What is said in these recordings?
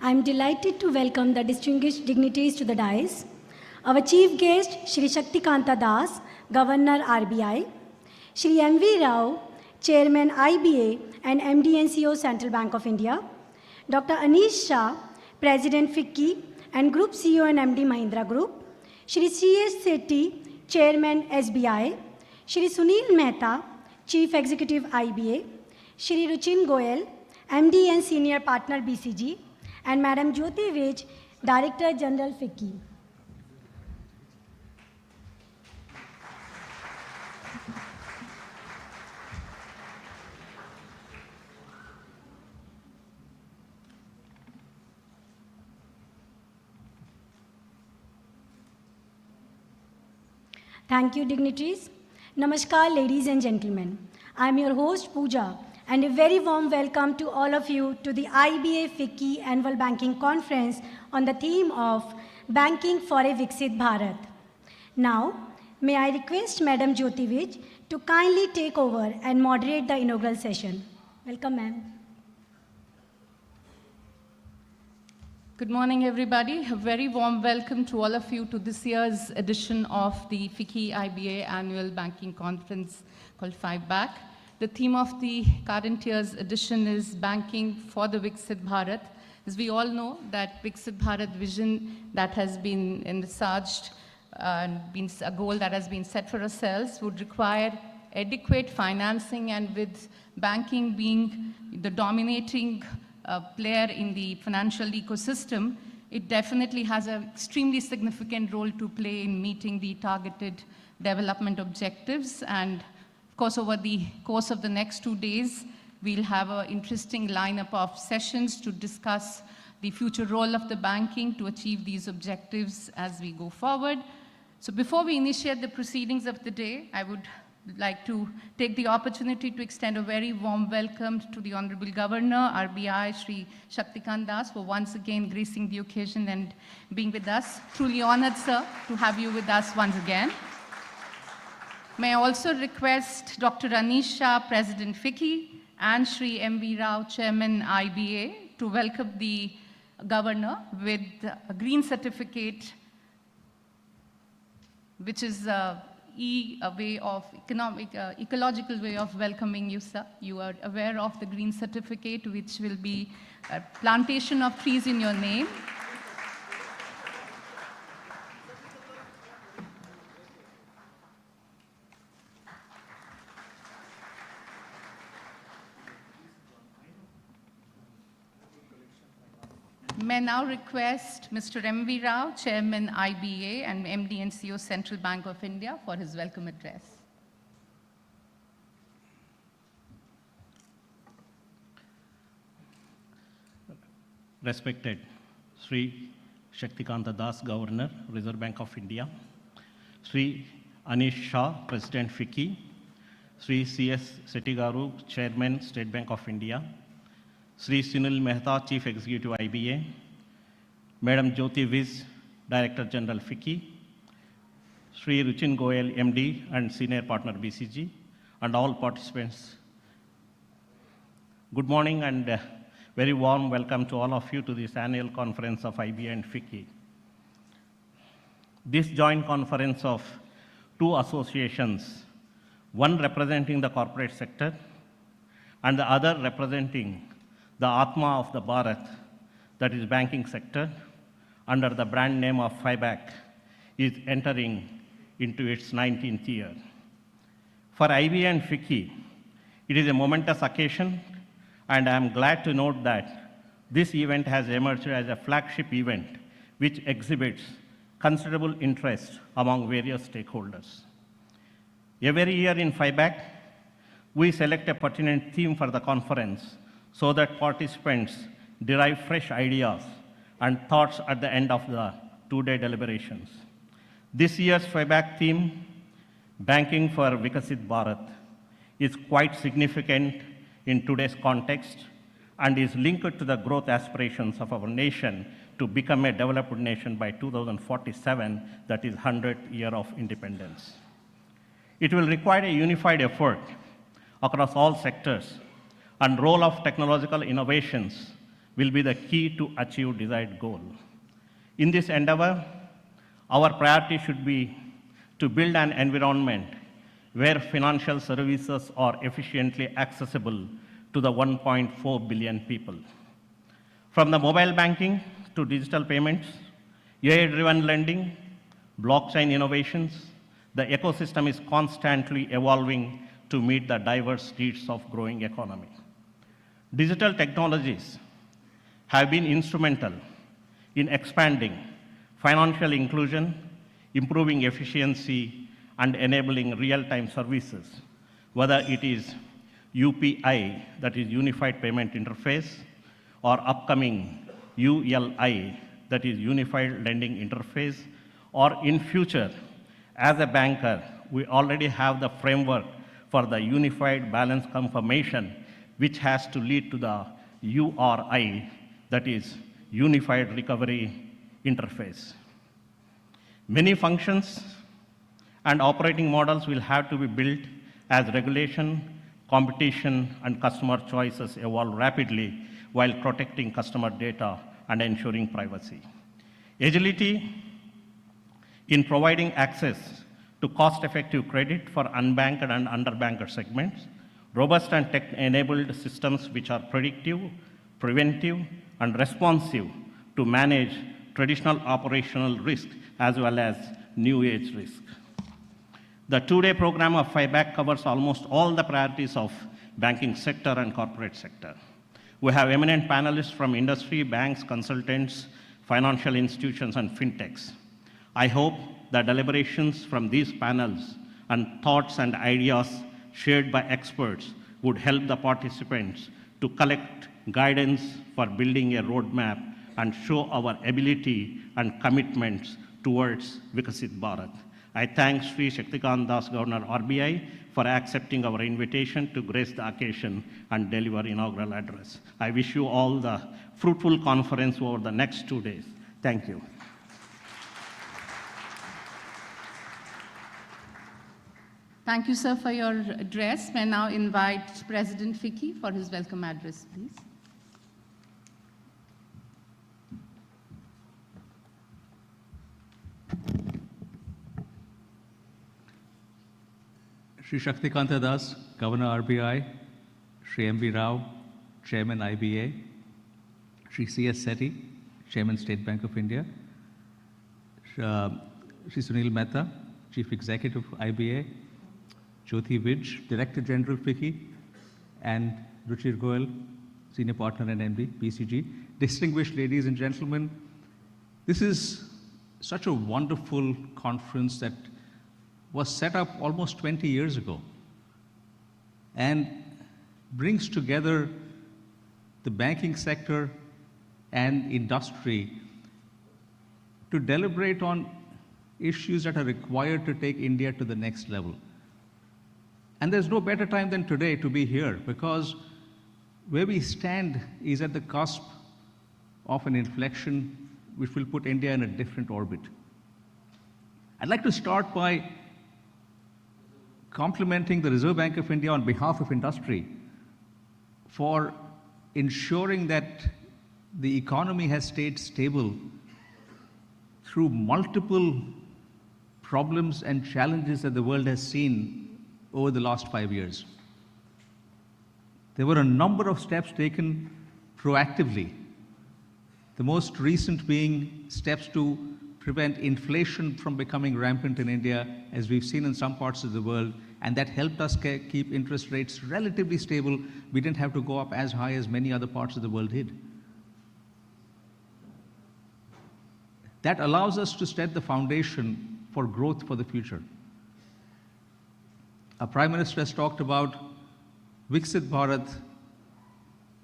I'm delighted to welcome the distinguished dignitaries to the dais. Our chief guest, Shri Shaktikanta Das, Governor RBI, Shri M.V. Rao, Chairman IBA and MD and CEO Central Bank of India, Dr. Anish Shah, President FICCI and Group CEO and MD Mahindra Group, Shri C.S. Sethi, Chairman SBI, Shri Sunil Mehta, Chief Executive IBA, Shri Ruchin Goyal, MD and Senior Partner BCG, and Madam Jyoti Vij, Director General FICCI. Thank you, dignitaries. Namaskar, ladies and gentlemen. I am your host, Pooja, and a very warm welcome to all of you to the IBA FICCI Annual Banking Conference on the theme of Banking for a Viksit Bharat. Now, may I request Madam Jyoti Vij to kindly take over and moderate the inaugural session. Welcome, ma'am. Good morning, everybody. A very warm welcome to all of you to this year's edition of the FICCI IBA Annual Banking Conference called FIBAC. The theme of the current year's edition is Banking for the Viksit Bharat. As we all know, that Viksit Bharat vision that has been envisaged and been a goal that has been set for ourselves would require adequate financing, and with banking being the dominating player in the financial ecosystem, it definitely has an extremely significant role to play in meeting the targeted development objectives. And of course, over the course of the next 2 days, we'll have an interesting lineup of sessions to discuss the future role of the banking to achieve these objectives as we go forward. So before we initiate the proceedings of the day, I would like to take the opportunity to extend a very warm welcome to the Honorable Governor, RBI, Shri Shaktikanta Das, for once again gracing the occasion and being with us. Truly honored, sir, to have you with us once again. May I also request Dr. Anish Shah, President FICCI, and Shri M.V. Rao, Chairman IBA, to welcome the Governor with a green certificate, which is a way of ecological way of welcoming you, sir. You are aware of the green certificate, which will be a plantation of trees in your name. May I now request Mr. M.V. Rao, Chairman IBA and MD and CEO Central Bank of India, for his welcome address. Respected Sri Shaktikanta Das, Governor, Reserve Bank of India, Sri Anish Shah, President FICCI, Sri C.S. Sethi, Chairman, State Bank of India, Sri Sunil Mehta, Chief Executive IBA, Madam Jyoti Vij, Director General FICCI, Sri Ruchin Goyal, MD and Senior Partner BCG, and all participants. Good morning and very warm welcome to all of you to this annual conference of IBA and FICCI. This joint conference of two associations, one representing the corporate sector and the other representing the Atma of the Bharat, that is banking sector, under the brand name of FIBAC, is entering into its 19th year. For IBA and FICCI, it is a momentous occasion, and I am glad to note that this event has emerged as a flagship event which exhibits considerable interest among various stakeholders. Every year in FIBAC, we select a pertinent theme for the conference so that participants derive fresh ideas and thoughts at the end of the two-day deliberations. This year's FIBAC theme, Banking for Viksit Bharat, is quite significant in today's context and is linked to the growth aspirations of our nation to become a developed nation by 2047, that is 100th year of independence. It will require a unified effort across all sectors and role of technological innovations will be the key to achieve desired goal. In this endeavor, our priority should be to build an environment where financial services are efficiently accessible to the 1.4 billion people. From the mobile banking to digital payments, AI-driven lending, blockchain innovations, the ecosystem is constantly evolving to meet the diverse needs of growing economy. Digital technologies have been instrumental in expanding financial inclusion, improving efficiency, and enabling real-time services, whether it is UPI, that is Unified Payment Interface, or upcoming ULI, that is Unified Lending Interface, or in future, as a banker, we already have the framework for the Unified Balance Confirmation, which has to lead to the URI, that is Unified Recovery Interface. Many functions and operating models will have to be built as regulation, competition, and customer choices evolve rapidly while protecting customer data and ensuring privacy. Agility in providing access to cost-effective credit for unbanked and underbanked segments, robust and tech-enabled systems which are predictive, preventive, and responsive to manage traditional operational risk as well as new age risk. The two-day program of FIBAC covers almost all the priorities of banking sector and corporate sector. We have eminent panelists from industry, banks, consultants, financial institutions, and fintechs. I hope the deliberations from these panels and thoughts and ideas shared by experts would help the participants to collect guidance for building a roadmap and show our ability and commitments towards Viksit Bharat. I thank Sri Shaktikant Das, Governor RBI, for accepting our invitation to grace the occasion and deliver inaugural address. I wish you all the fruitful conference over the next 2 days. Thank you. Thank you, sir, for your address. May I now invite President FICCI for his welcome address, please. Sri Shaktikanta Das, Governor RBI, Sri M.V. Rao, Chairman IBA, Sri C.S. Sethi, Chairman State Bank of India, Sri Sunil Mehta, Chief Executive IBA, Jyoti Vij, Director General FICCI, and Ruchir Goel, Senior Partner and MD, BCG. Distinguished ladies and gentlemen, this is such a wonderful conference that was set up almost 20 years ago and brings together the banking sector and industry to deliberate on issues that are required to take India to the next level. And there's no better time than today to be here, because where we stand is at the cusp of an inflection which will put India in a different orbit. I'd like to start by complimenting the Reserve Bank of India on behalf of industry for ensuring that the economy has stayed stable through multiple problems and challenges that the world has seen over the last 5 years. There were a number of steps taken proactively, the most recent being steps to prevent inflation from becoming rampant in India, as we've seen in some parts of the world, and that helped us keep interest rates relatively stable. We didn't have to go up as high as many other parts of the world did. That allows us to set the foundation for growth for the future. Our Prime Minister has talked about Viksit Bharat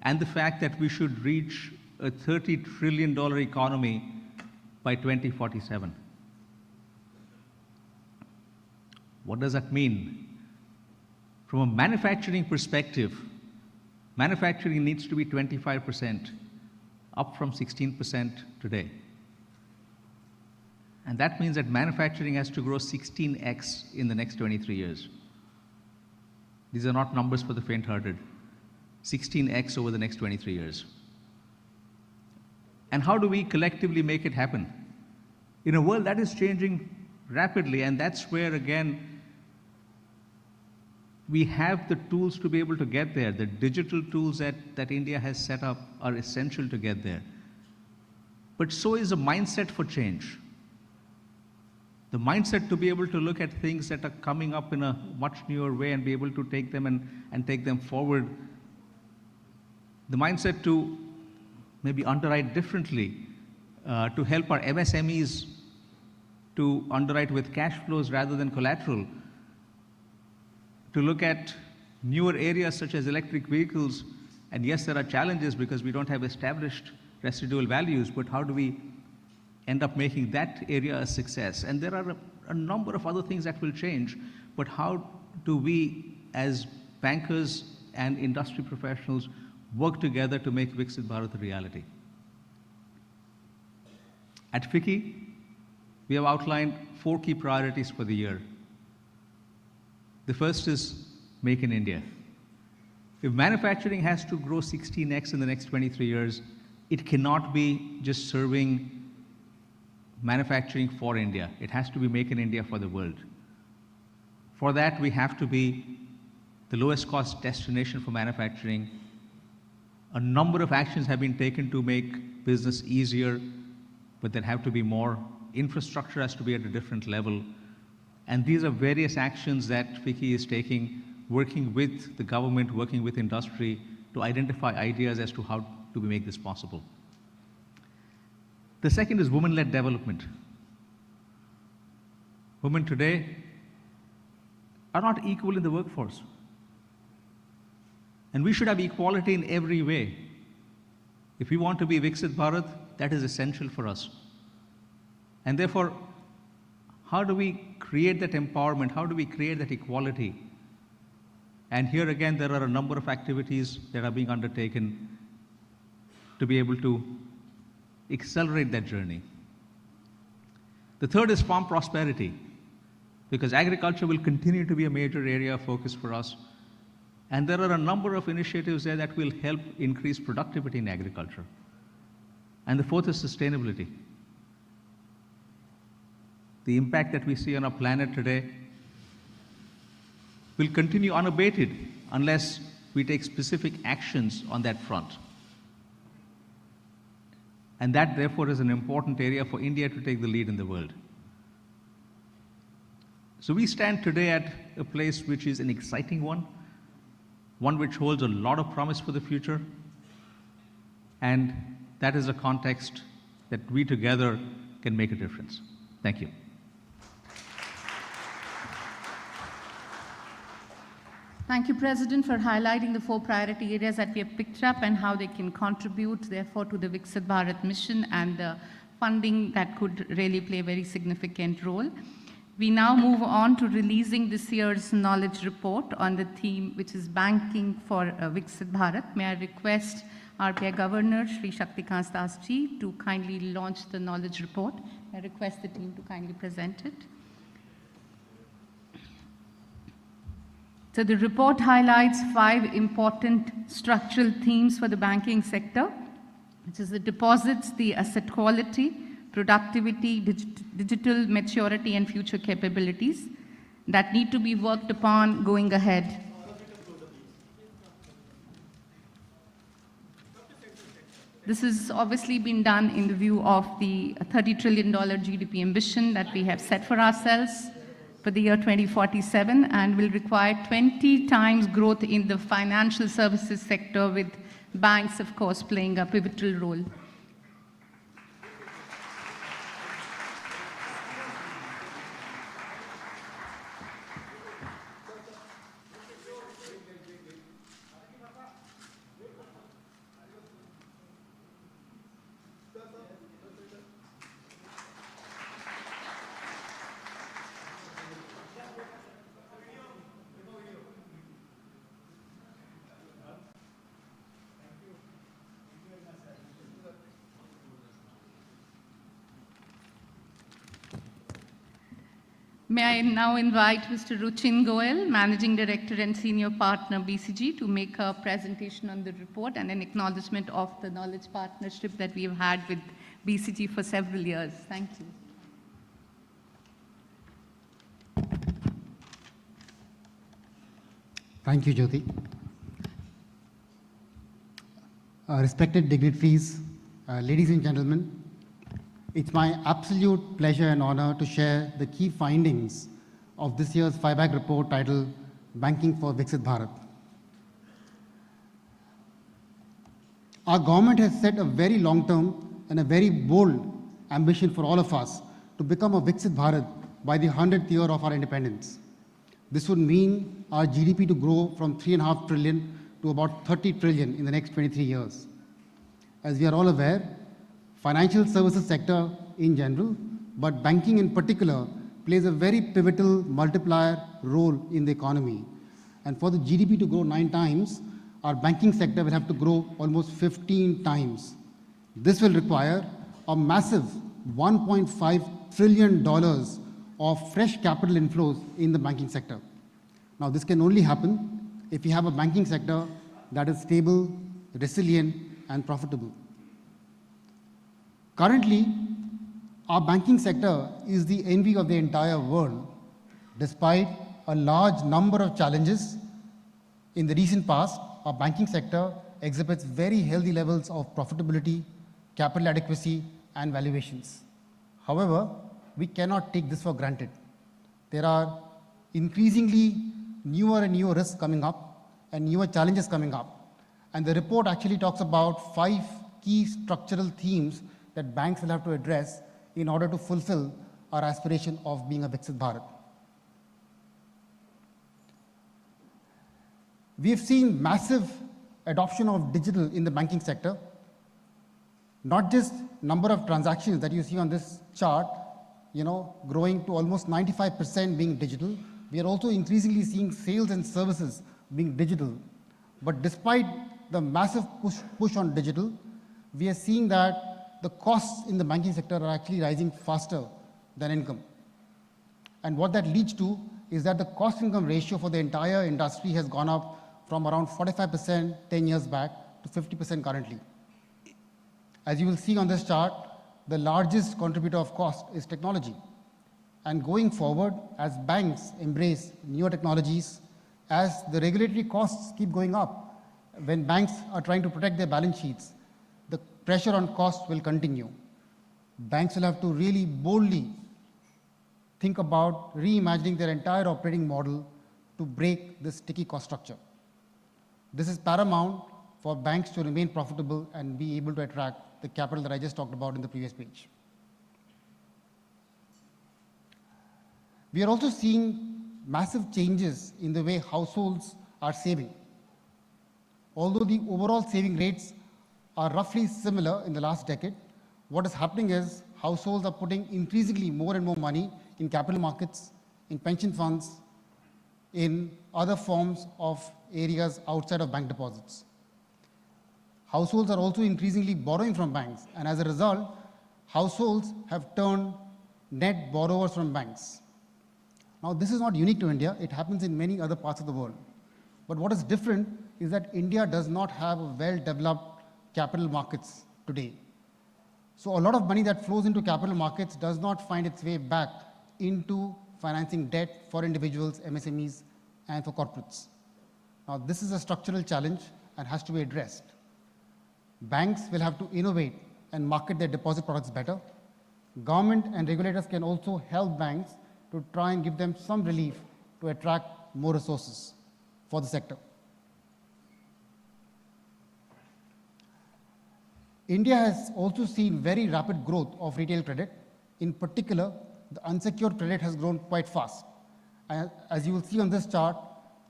and the fact that we should reach a $30 trillion economy by 2047. What does that mean? From a manufacturing perspective, manufacturing needs to be 25%, up from 16% today. And that means that manufacturing has to grow 16x in the next 23 years. These are not numbers for the faint-hearted. 16x over the next 23 years. And how do we collectively make it happen? In a world that is changing rapidly, and that's where, again, we have the tools to be able to get there. The digital tools that India has set up are essential to get there. But so is a mindset for change. The mindset to be able to look at things that are coming up in a much newer way and be able to take them and take them forward. The mindset to maybe underwrite differently, to help our MSMEs to underwrite with cash flows rather than collateral, to look at newer areas such as electric vehicles. And yes, there are challenges because we don't have established residual values, but how do we end up making that area a success? And there are a number of other things that will change, but how do we as bankers and industry professionals work together to make Viksit Bharat a reality? At FICCI, we have outlined 4 key priorities for the year. The first is Make in India. If manufacturing has to grow 16x in the next 23 years, it cannot be just serving manufacturing for India. It has to be Make in India for the world. For that, we have to be the lowest cost destination for manufacturing. A number of actions have been taken to make business easier, but there have to be more. Infrastructure has to be at a different level. And these are various actions that FICCI is taking, working with the government, working with industry to identify ideas as to how do we make this possible. The second is women-led development. Women today are not equal in the workforce. And we should have equality in every way. If we want to be Viksit Bharat, that is essential for us. And therefore, how do we create that empowerment? How do we create that equality? And here again, there are a number of activities that are being undertaken to be able to accelerate that journey. The third is farm prosperity, because agriculture will continue to be a major area of focus for us. And there are a number of initiatives there that will help increase productivity in agriculture. And the fourth is sustainability. The impact that we see on our planet today will continue unabated unless we take specific actions on that front. And that, therefore, is an important area for India to take the lead in the world. So we stand today at a place which is an exciting one which holds a lot of promise for the future. And that is a context that we together can make a difference. Thank you. Thank you, President, for highlighting the 4 priority areas that we have picked up and how they can contribute, therefore, to the Viksit Bharat mission and the funding that could really play a very significant role. We now move on to releasing this year's knowledge report on the theme, which is Banking for Viksit Bharat. May I request RBI Governor Shri Shaktikant Das Ji to kindly launch the knowledge report. I request the team to kindly present it. So the report highlights 5 important structural themes for the banking sector, which is the deposits, the asset quality, productivity, digital maturity, and future capabilities that need to be worked upon going ahead. This has obviously been done in the view of the $30 trillion GDP ambition that we have set for ourselves for the year 2047, and will require 20 times growth in the financial services sector, with banks, of course, playing a pivotal role. May I now invite Mr. Ruchin Goel, Managing Director and Senior Partner, BCG, to make a presentation on the report and an acknowledgement of the knowledge partnership that we've had with BCG for several years. Thank you. Thank you, Jyoti. Respected dignitaries, ladies and gentlemen, it's my absolute pleasure and honor to share the key findings of this year's FIBAC report titled Banking for Viksit Bharat. Our government has set a very long-term and a very bold ambition for all of us to become a Viksit Bharat by the 100th year of our independence. This would mean our GDP to grow from 3.5 trillion to about 30 trillion in the next 23 years. As we are all aware, financial services sector in general, but banking in particular, plays a very pivotal multiplier role in the economy. And for the GDP to grow 9 times, our banking sector will have to grow almost 15 times. This will require a massive $1.5 trillion of fresh capital inflows in the banking sector. Now, this can only happen if you have a banking sector that is stable, resilient, and profitable. Currently, our banking sector is the envy of the entire world. Despite a large number of challenges in the recent past, our banking sector exhibits very healthy levels of profitability, capital adequacy, and valuations. However, we cannot take this for granted. There are increasingly newer and newer risks coming up and newer challenges coming up. And the report actually talks about 5 key structural themes that banks will have to address in order to fulfill our aspiration of being a Viksit Bharat. We have seen massive adoption of digital in the banking sector. Not just number of transactions that you see on this chart, growing to almost 95% being digital. We are also increasingly seeing sales and services being digital. But despite the massive push on digital, we are seeing that the costs in the banking sector are actually rising faster than income. And what that leads to is that the cost-income ratio for the entire industry has gone up from around 45% 10 years back to 50% currently. As you will see on this chart, the largest contributor of cost is technology. And going forward, as banks embrace newer technologies, as the regulatory costs keep going up, when banks are trying to protect their balance sheets, the pressure on costs will continue. Banks will have to really boldly think about reimagining their entire operating model to break this sticky cost structure. This is paramount for banks to remain profitable and be able to attract the capital that I just talked about in the previous page. We are also seeing massive changes in the way households are saving. Although the overall saving rates are roughly similar in the last decade, what is happening is households are putting increasingly more and more money in capital markets, in pension funds, in other forms of areas outside of bank deposits. Households are also increasingly borrowing from banks, and as a result, households have turned net borrowers from banks. Now, this is not unique to India. It happens in many other parts of the world. But what is different is that India does not have a well-developed capital markets today. So a lot of money that flows into capital markets does not find its way back into financing debt for individuals, MSMEs, and for corporates. Now, this is a structural challenge and has to be addressed. Banks will have to innovate and market their deposit products better. Government and regulators can also help banks to try and give them some relief to attract more resources for the sector. India has also seen very rapid growth of retail credit. In particular, the unsecured credit has grown quite fast. As you will see on this chart,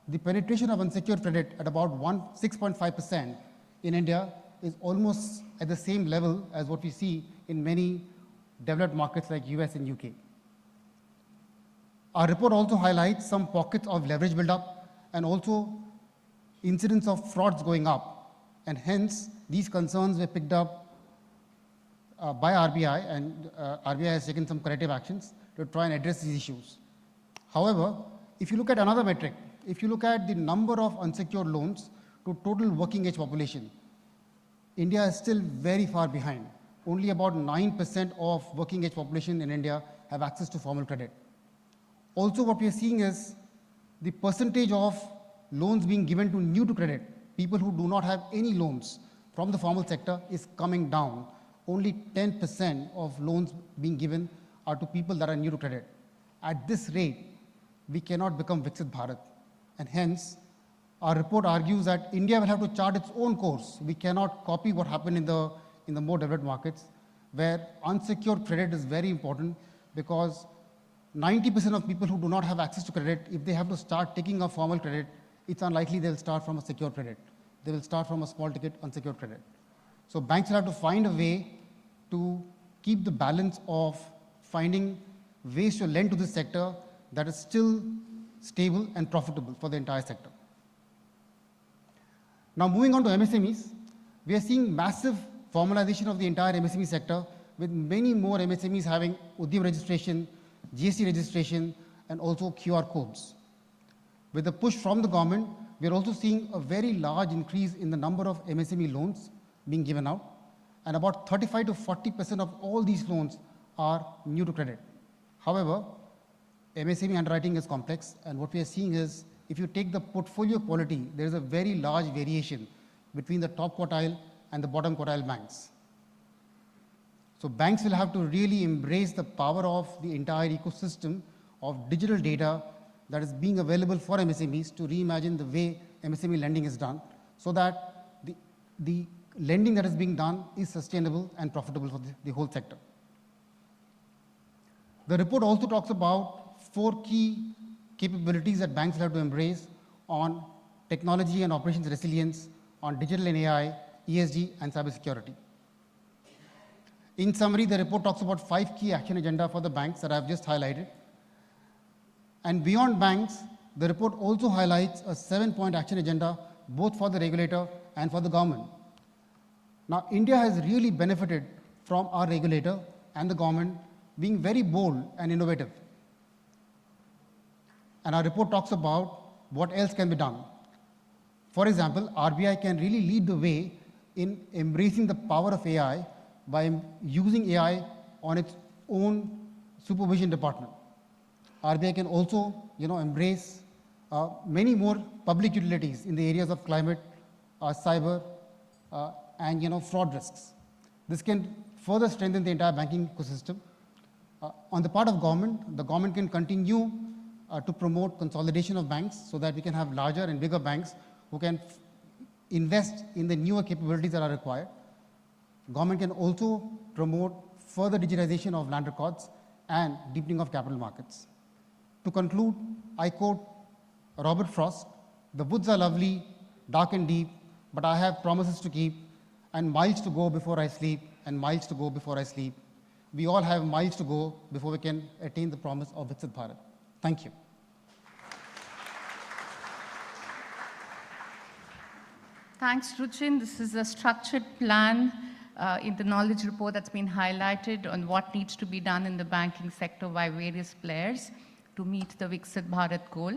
the penetration of unsecured credit at about 6.5% in India is almost at the same level as what we see in many developed markets like US and UK. Our report also highlights some pockets of leverage buildup and also incidents of frauds going up. And hence, these concerns were picked up by RBI, and RBI has taken some corrective actions to try and address these issues. However, if you look at another metric, if you look at the number of unsecured loans to total working age population, India is still very far behind. Only about 9% of working age population in India have access to formal credit. Also, what we are seeing is the percentage of loans being given to new to credit, people who do not have any loans from the formal sector, is coming down. Only 10% of loans being given are to people that are new to credit. At this rate, we cannot become Viksit Bharat. And hence, our report argues that India will have to chart its own course. We cannot copy what happened in the more developed markets, where unsecured credit is very important, because 90% of people who do not have access to credit, if they have to start taking up formal credit, it's unlikely they'll start from a secured credit. They will start from a small ticket unsecured credit. So banks will have to find a way to keep the balance of finding ways to lend to this sector that is still stable and profitable for the entire sector. Now moving on to MSMEs, we are seeing massive formalization of the entire MSME sector, with many more MSMEs having Udyam registration, GST registration, and also QR codes. With the push from the government, we are also seeing a very large increase in the number of MSME loans being given out, and about 35 to 40% of all these loans are new to credit. However, MSME underwriting is complex, and what we are seeing is, if you take the portfolio quality, there is a very large variation between the top quartile and the bottom quartile banks. So banks will have to really embrace the power of the entire ecosystem of digital data that is being available for MSMEs to reimagine the way MSME lending is done, so that the lending that is being done is sustainable and profitable for the whole sector. The report also talks about 4 key capabilities that banks will have to embrace on technology and operations resilience, on digital and AI, ESG, and cybersecurity. In summary, the report talks about 5 key action agenda for the banks that I've just highlighted. And beyond banks, the report also highlights a 7-point action agenda, both for the regulator and for the government. Now, India has really benefited from our regulator and the government being very bold and innovative. And our report talks about what else can be done. For example, RBI can really lead the way in embracing the power of AI by using AI on its own supervision department. RBI can also, embrace many more public utilities in the areas of climate, cyber, and fraud risks. This can further strengthen the entire banking ecosystem. On the part of government, the government can continue to promote consolidation of banks, so that we can have larger and bigger banks who can invest in the newer capabilities that are required. Government can also promote further digitization of land records and deepening of capital markets. To conclude, I quote Robert Frost, "The woods are lovely, dark and deep, but I have promises to keep, and miles to go before I sleep, and miles to go before I sleep." We all have miles to go before we can attain the promise of Viksit Bharat. Thank you. Thanks, Ruchin. This is a structured plan in the knowledge report that's been highlighted on what needs to be done in the banking sector by various players to meet the Viksit Bharat goal.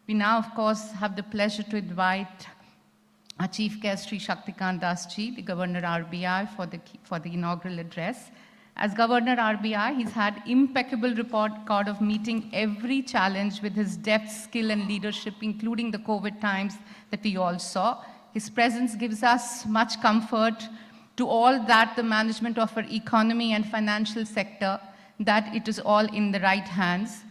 We now, of course, have the pleasure to invite our Chief Guest, Sri Shaktikant Das Ji, the Governor RBI, for the inaugural address. As Governor RBI, he's had impeccable record of meeting every challenge with his depth, skill, and leadership, including the COVID times that we all saw. His presence gives us much comfort to all that the management of our economy and financial sector, that it is all in the right hands.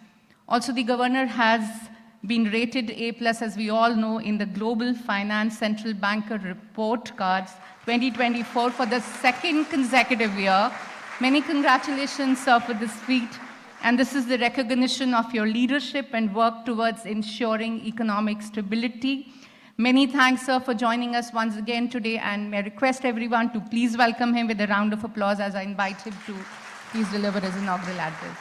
Also, the Governor has been rated A+, as we all know, in the Global Finance Central Banker Report Cards 2024 for the 2nd consecutive year. Many congratulations, sir, for this feat. And this is the recognition of your leadership and work towards ensuring economic stability. Many thanks, sir, for joining us once again today, and may I request everyone to please welcome him with a round of applause as I invite him to please deliver his inaugural address.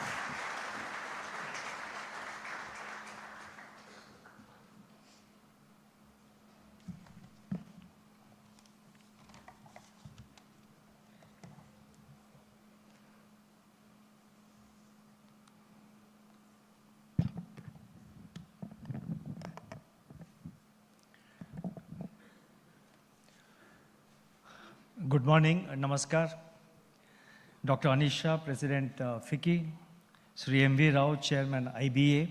Good morning, namaskar. Dr. Anisha, President FICCI, Sri M.V. Rao, Chairman IBA,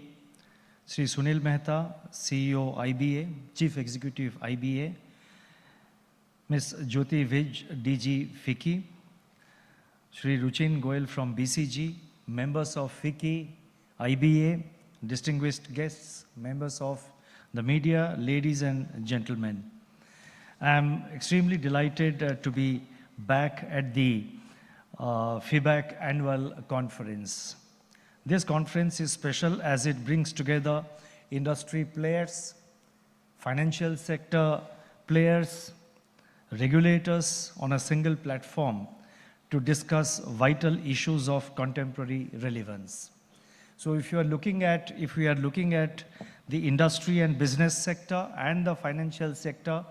Sri Sunil Mehta, CEO IBA, Chief Executive IBA, Ms. Jyoti Vij, DG FICCI, Sri Ruchin Goel from BCG, members of FICCI, IBA, distinguished guests, members of the media, ladies and gentlemen. I'm extremely delighted to be back at the FIBAC annual conference. This conference is special as it brings together industry players, financial sector players, regulators on a single platform to discuss vital issues of contemporary relevance. So if we are looking at the industry and business sector and the financial sector,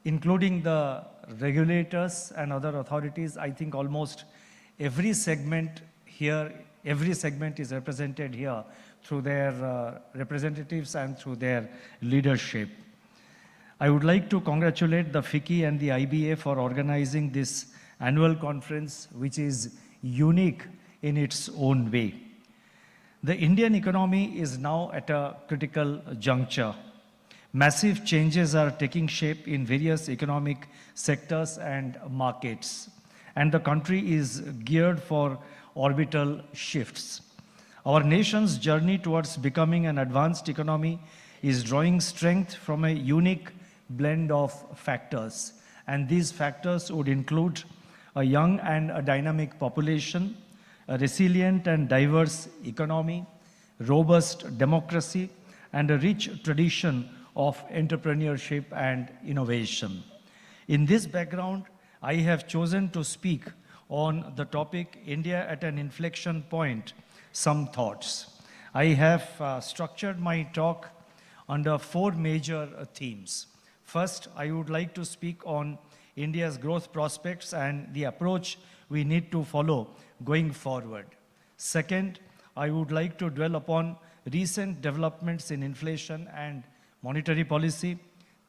including the regulators and other authorities, I think almost every segment is represented here through their representatives and through their leadership. I would like to congratulate the FICCI and the IBA for organizing this annual conference, which is unique in its own way. The Indian economy is now at a critical juncture. Massive changes are taking shape in various economic sectors and markets, and the country is geared for orbital shifts. Our nation's journey towards becoming an advanced economy is drawing strength from a unique blend of factors, and these factors would include a young and a dynamic population, a resilient and diverse economy, robust democracy, and a rich tradition of entrepreneurship and innovation. In this background, I have chosen to speak on the topic India at an inflection point, some thoughts. I have structured my talk under 4 major themes. First, I would like to speak on India's growth prospects and the approach we need to follow going forward. Second, I would like to dwell upon recent developments in inflation and monetary policy.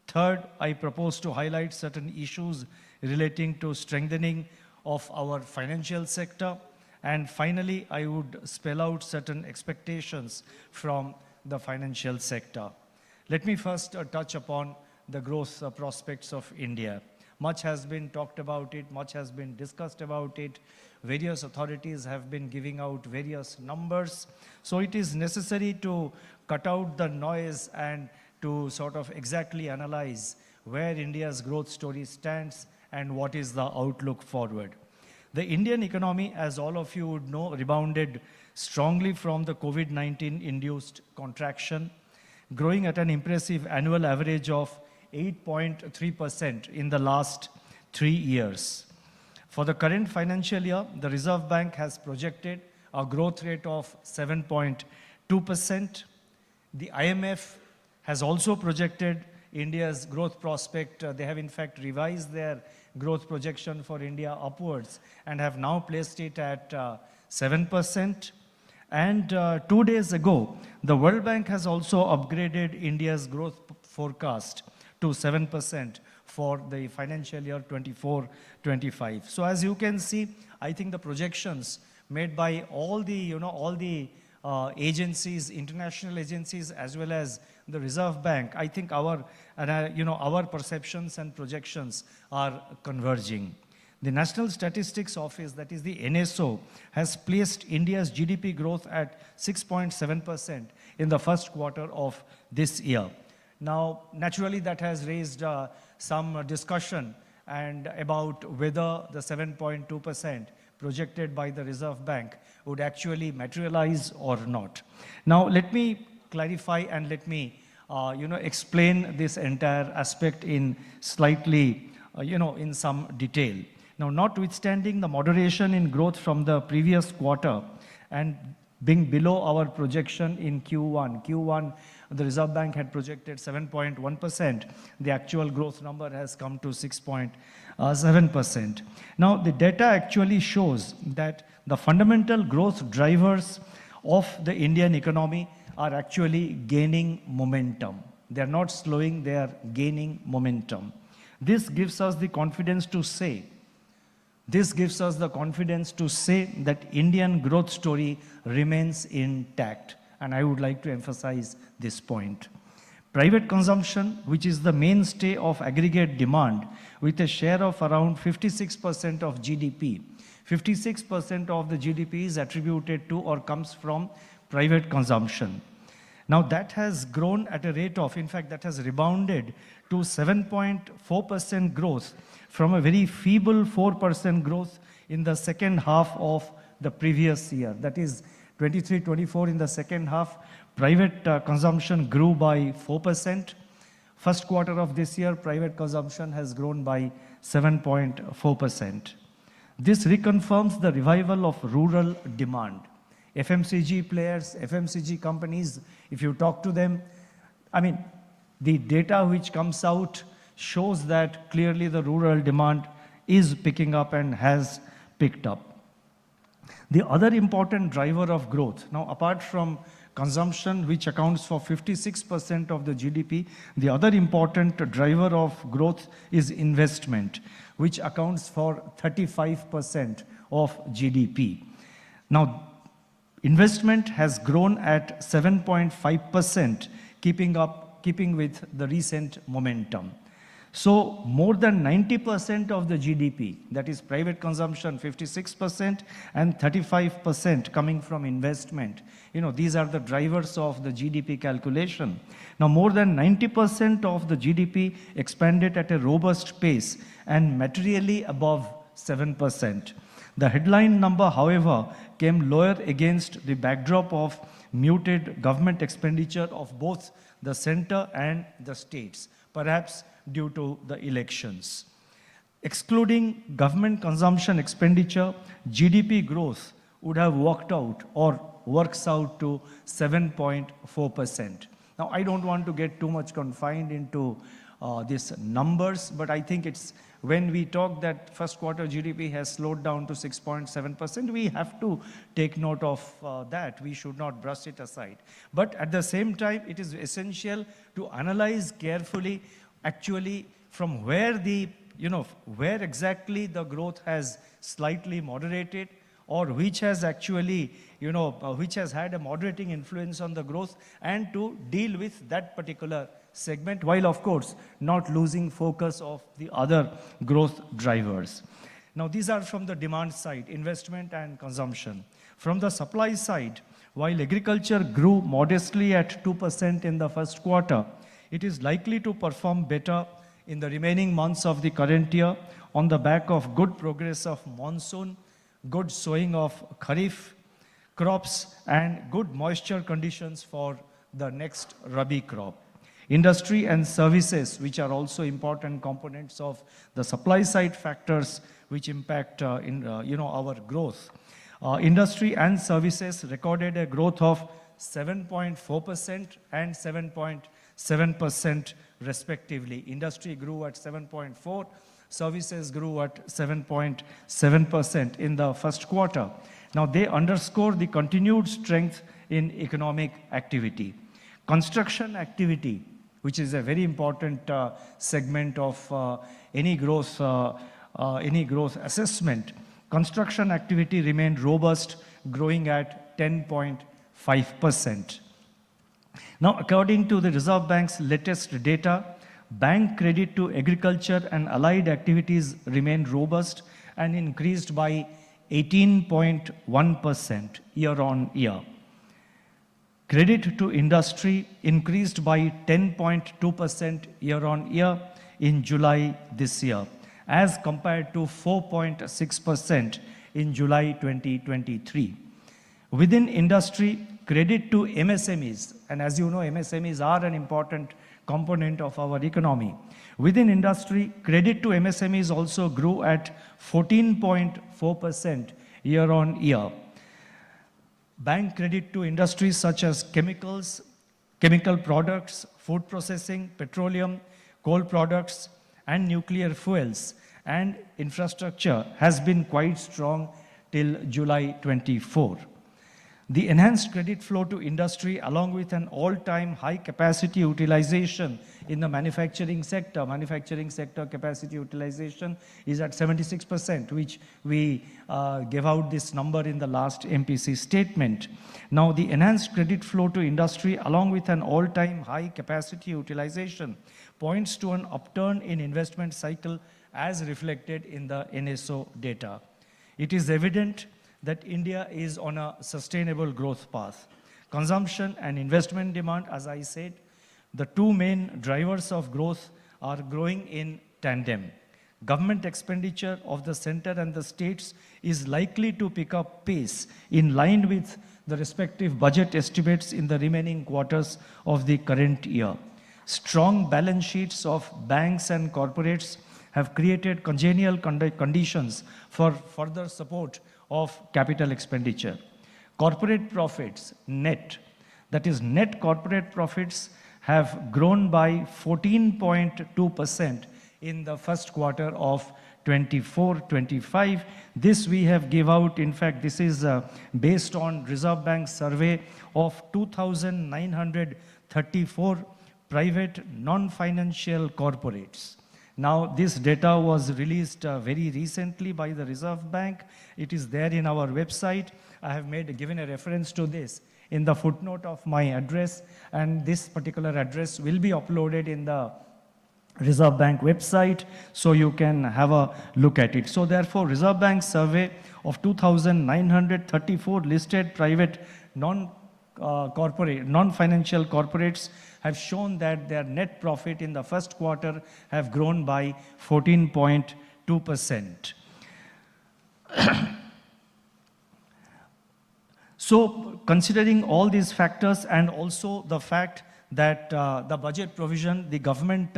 Third, I propose to highlight certain issues relating to strengthening of our financial sector. And finally, I would spell out certain expectations from the financial sector. Let me first touch upon the growth prospects of India. Much has been talked about it, much has been discussed about it. Various authorities have been giving out various numbers. So it is necessary to cut out the noise and to sort of exactly analyze where India's growth story stands and what is the outlook forward. The Indian economy, as all of you would know, rebounded strongly from the COVID-19 induced contraction, growing at an impressive annual average of 8.3% in the last 3 years. For the current financial year, the Reserve Bank has projected a growth rate of 7.2%. The IMF has also projected India's growth prospect. They have in fact revised their growth projection for India upwards and have now placed it at 7%. And 2 days ago, the World Bank has also upgraded India's growth forecast to 7% for the financial year 24-25. So as you can see, I think the projections made by all the agencies, international agencies, as well as the Reserve Bank, I think our perceptions and projections are converging. The National Statistics Office, that is the NSO, has placed India's GDP growth at 6.7% in the first quarter of this year. Now, naturally, that has raised some discussion and about whether the 7.2% projected by the Reserve Bank would actually materialize or not. Now, let me clarify and let me explain this entire aspect in slightly, in some detail. Now, notwithstanding the moderation in growth from the previous quarter and being below our projection in Q1, the Reserve Bank had projected 7.1%. The actual growth number has come to 6.7%. Now, the data actually shows that the fundamental growth drivers of the Indian economy are actually gaining momentum. They are not slowing, they are gaining momentum. This gives us the confidence to say that Indian growth story remains intact. And I would like to emphasize this point. Private consumption, which is the mainstay of aggregate demand, with a share of around 56% of GDP. 56% of the GDP is attributed to or comes from private consumption. Now that has grown at a rate of, in fact, that has rebounded to 7.4% growth from a very feeble 4% growth in the second half of the previous year. That is 23-24 in the second half. Private consumption grew by 4%. First quarter of this year, private consumption has grown by 7.4%. This reconfirms the revival of rural demand. FMCG players, FMCG companies, if you talk to them, I mean, the data which comes out shows that clearly the rural demand is picking up and has picked up. The other important driver of growth, now apart from consumption, which accounts for 56% of the GDP, the other important driver of growth is investment, which accounts for 35% of GDP. Now, investment has grown at 7.5%, keeping with the recent momentum. So more than 90% of the GDP, that is private consumption 56% and 35% coming from investment. You know, these are the drivers of the GDP calculation. Now more than 90% of the GDP expanded at a robust pace and materially above 7%. The headline number, however, came lower against the backdrop of muted government expenditure of both the center and the states, perhaps due to the elections. Excluding government consumption expenditure, GDP growth would have worked out or works out to 7.4%. Now, I don't want to get too much confined into these numbers, but I think it's when we talk that first quarter GDP has slowed down to 6.7%, we have to take note of that. We should not brush it aside. But at the same time, it is essential to analyze carefully actually from where where exactly the growth has slightly moderated, or which has actually, which has had a moderating influence on the growth, and to deal with that particular segment, while of course not losing focus of the other growth drivers. Now these are from the demand side, investment and consumption. From the supply side, while agriculture grew modestly at 2% in the first quarter, it is likely to perform better in the remaining months of the current year on the back of good progress of monsoon, good sowing of kharif crops, and good moisture conditions for the next rabi crop. Industry and services, which are also important components of the supply side factors which impact our growth. Industry and services recorded a growth of 7.4% and 7.7% respectively. Industry grew at 7.4%, services grew at 7.7% in the first quarter. Now they underscore the continued strength in economic activity. Construction activity, which is a very important segment of any growth assessment. Construction activity remained robust, growing at 10.5%. Now, according to the Reserve Bank's latest data, bank credit to agriculture and allied activities remained robust and increased by 18.1% year on year. Credit to industry increased by 10.2% year on year in July this year, as compared to 4.6% in July 2023. Within industry, credit to MSMEs, and as you know, MSMEs are an important component of our economy. Within industry, credit to MSMEs also grew at 14.4% year on year. Bank credit to industries such as chemicals, chemical products, food processing, petroleum, coal products, and nuclear fuels and infrastructure has been quite strong till July 24. The enhanced credit flow to industry, along with an all-time high capacity utilization in the manufacturing sector capacity utilization is at 76%, which we gave out this number in the last MPC statement. Now, the enhanced credit flow to industry, along with an all-time high capacity utilization, points to an upturn in investment cycle as reflected in the NSO data. It is evident that India is on a sustainable growth path. Consumption and investment demand, as I said, the two main drivers of growth are growing in tandem. Government expenditure of the center and the states is likely to pick up pace in line with the respective budget estimates in the remaining quarters of the current year. Strong balance sheets of banks and corporates have created congenial conditions for further support of capital expenditure. Corporate profits, net, that is net corporate profits, have grown by 14.2% in the first quarter of 24-25. This we have give out, in fact, this is based on Reserve Bank survey of 2,934 private non-financial corporates. Now, this data was released very recently by the Reserve Bank. It is there in our website. I have given a reference to this in the footnote of my address, and this particular address will be uploaded in the Reserve Bank website, so you can have a look at it. So therefore, Reserve Bank survey of 2,934 listed private non-financial corporates have shown that their net profit in the first quarter have grown by 14.2%. So considering all these factors and also the fact that the budget provision, the government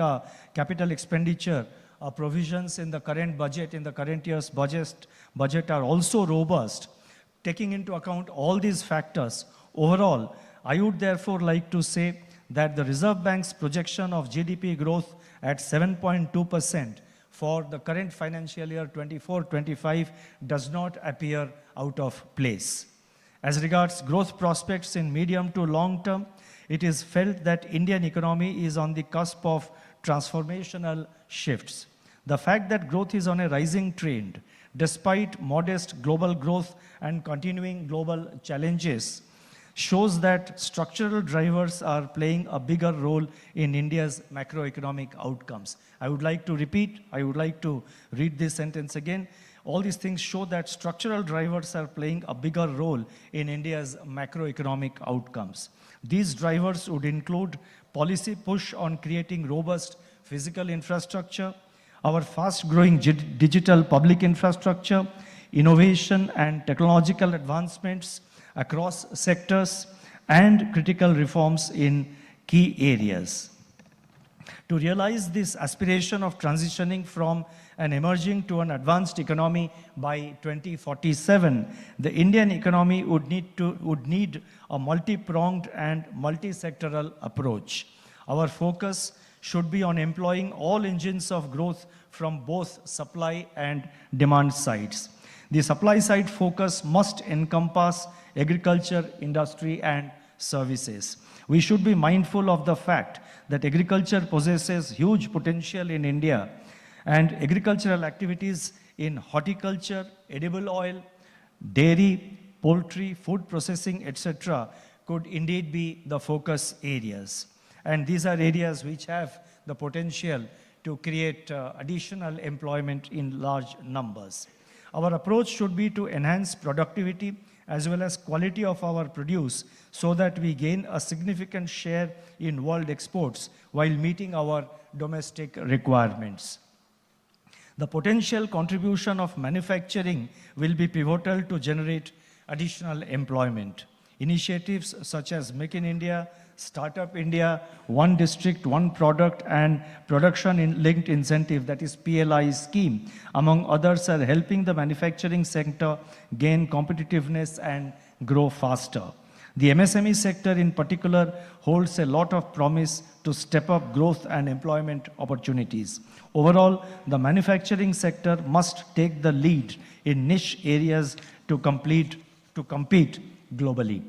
capital expenditure provisions in the current budget, in the current year's budget are also robust, taking into account all these factors, overall, I would therefore like to say that the Reserve Bank's projection of GDP growth at 7.2% for the current financial year 24-25 does not appear out of place. As regards growth prospects in medium to long term, it is felt that Indian economy is on the cusp of transformational shifts. The fact that growth is on a rising trend, despite modest global growth and continuing global challenges, shows that structural drivers are playing a bigger role in India's macroeconomic outcomes. I would like to repeat, I would like to read this sentence again. All these things show that structural drivers are playing a bigger role in India's macroeconomic outcomes. These drivers would include policy push on creating robust physical infrastructure, our fast-growing digital public infrastructure, innovation and technological advancements across sectors, and critical reforms in key areas. To realize this aspiration of transitioning from an emerging to an advanced economy by 2047, the Indian economy would need a multi-pronged and multi-sectoral approach. Our focus should be on employing all engines of growth from both supply and demand sides. The supply side focus must encompass agriculture, industry, and services. We should be mindful of the fact that agriculture possesses huge potential in India, and agricultural activities in horticulture, edible oil, dairy, poultry, food processing, etc. could indeed be the focus areas. And these are areas which have the potential to create additional employment in large numbers. Our approach should be to enhance productivity as well as quality of our produce so that we gain a significant share in world exports while meeting our domestic requirements. The potential contribution of manufacturing will be pivotal to generate additional employment. Initiatives such as Make in India, Startup India, One District, One Product, and Production Linked Incentive, that is PLI scheme, among others, are helping the manufacturing sector gain competitiveness and grow faster. The MSME sector in particular holds a lot of promise to step up growth and employment opportunities. Overall, the manufacturing sector must take the lead in niche areas to compete globally.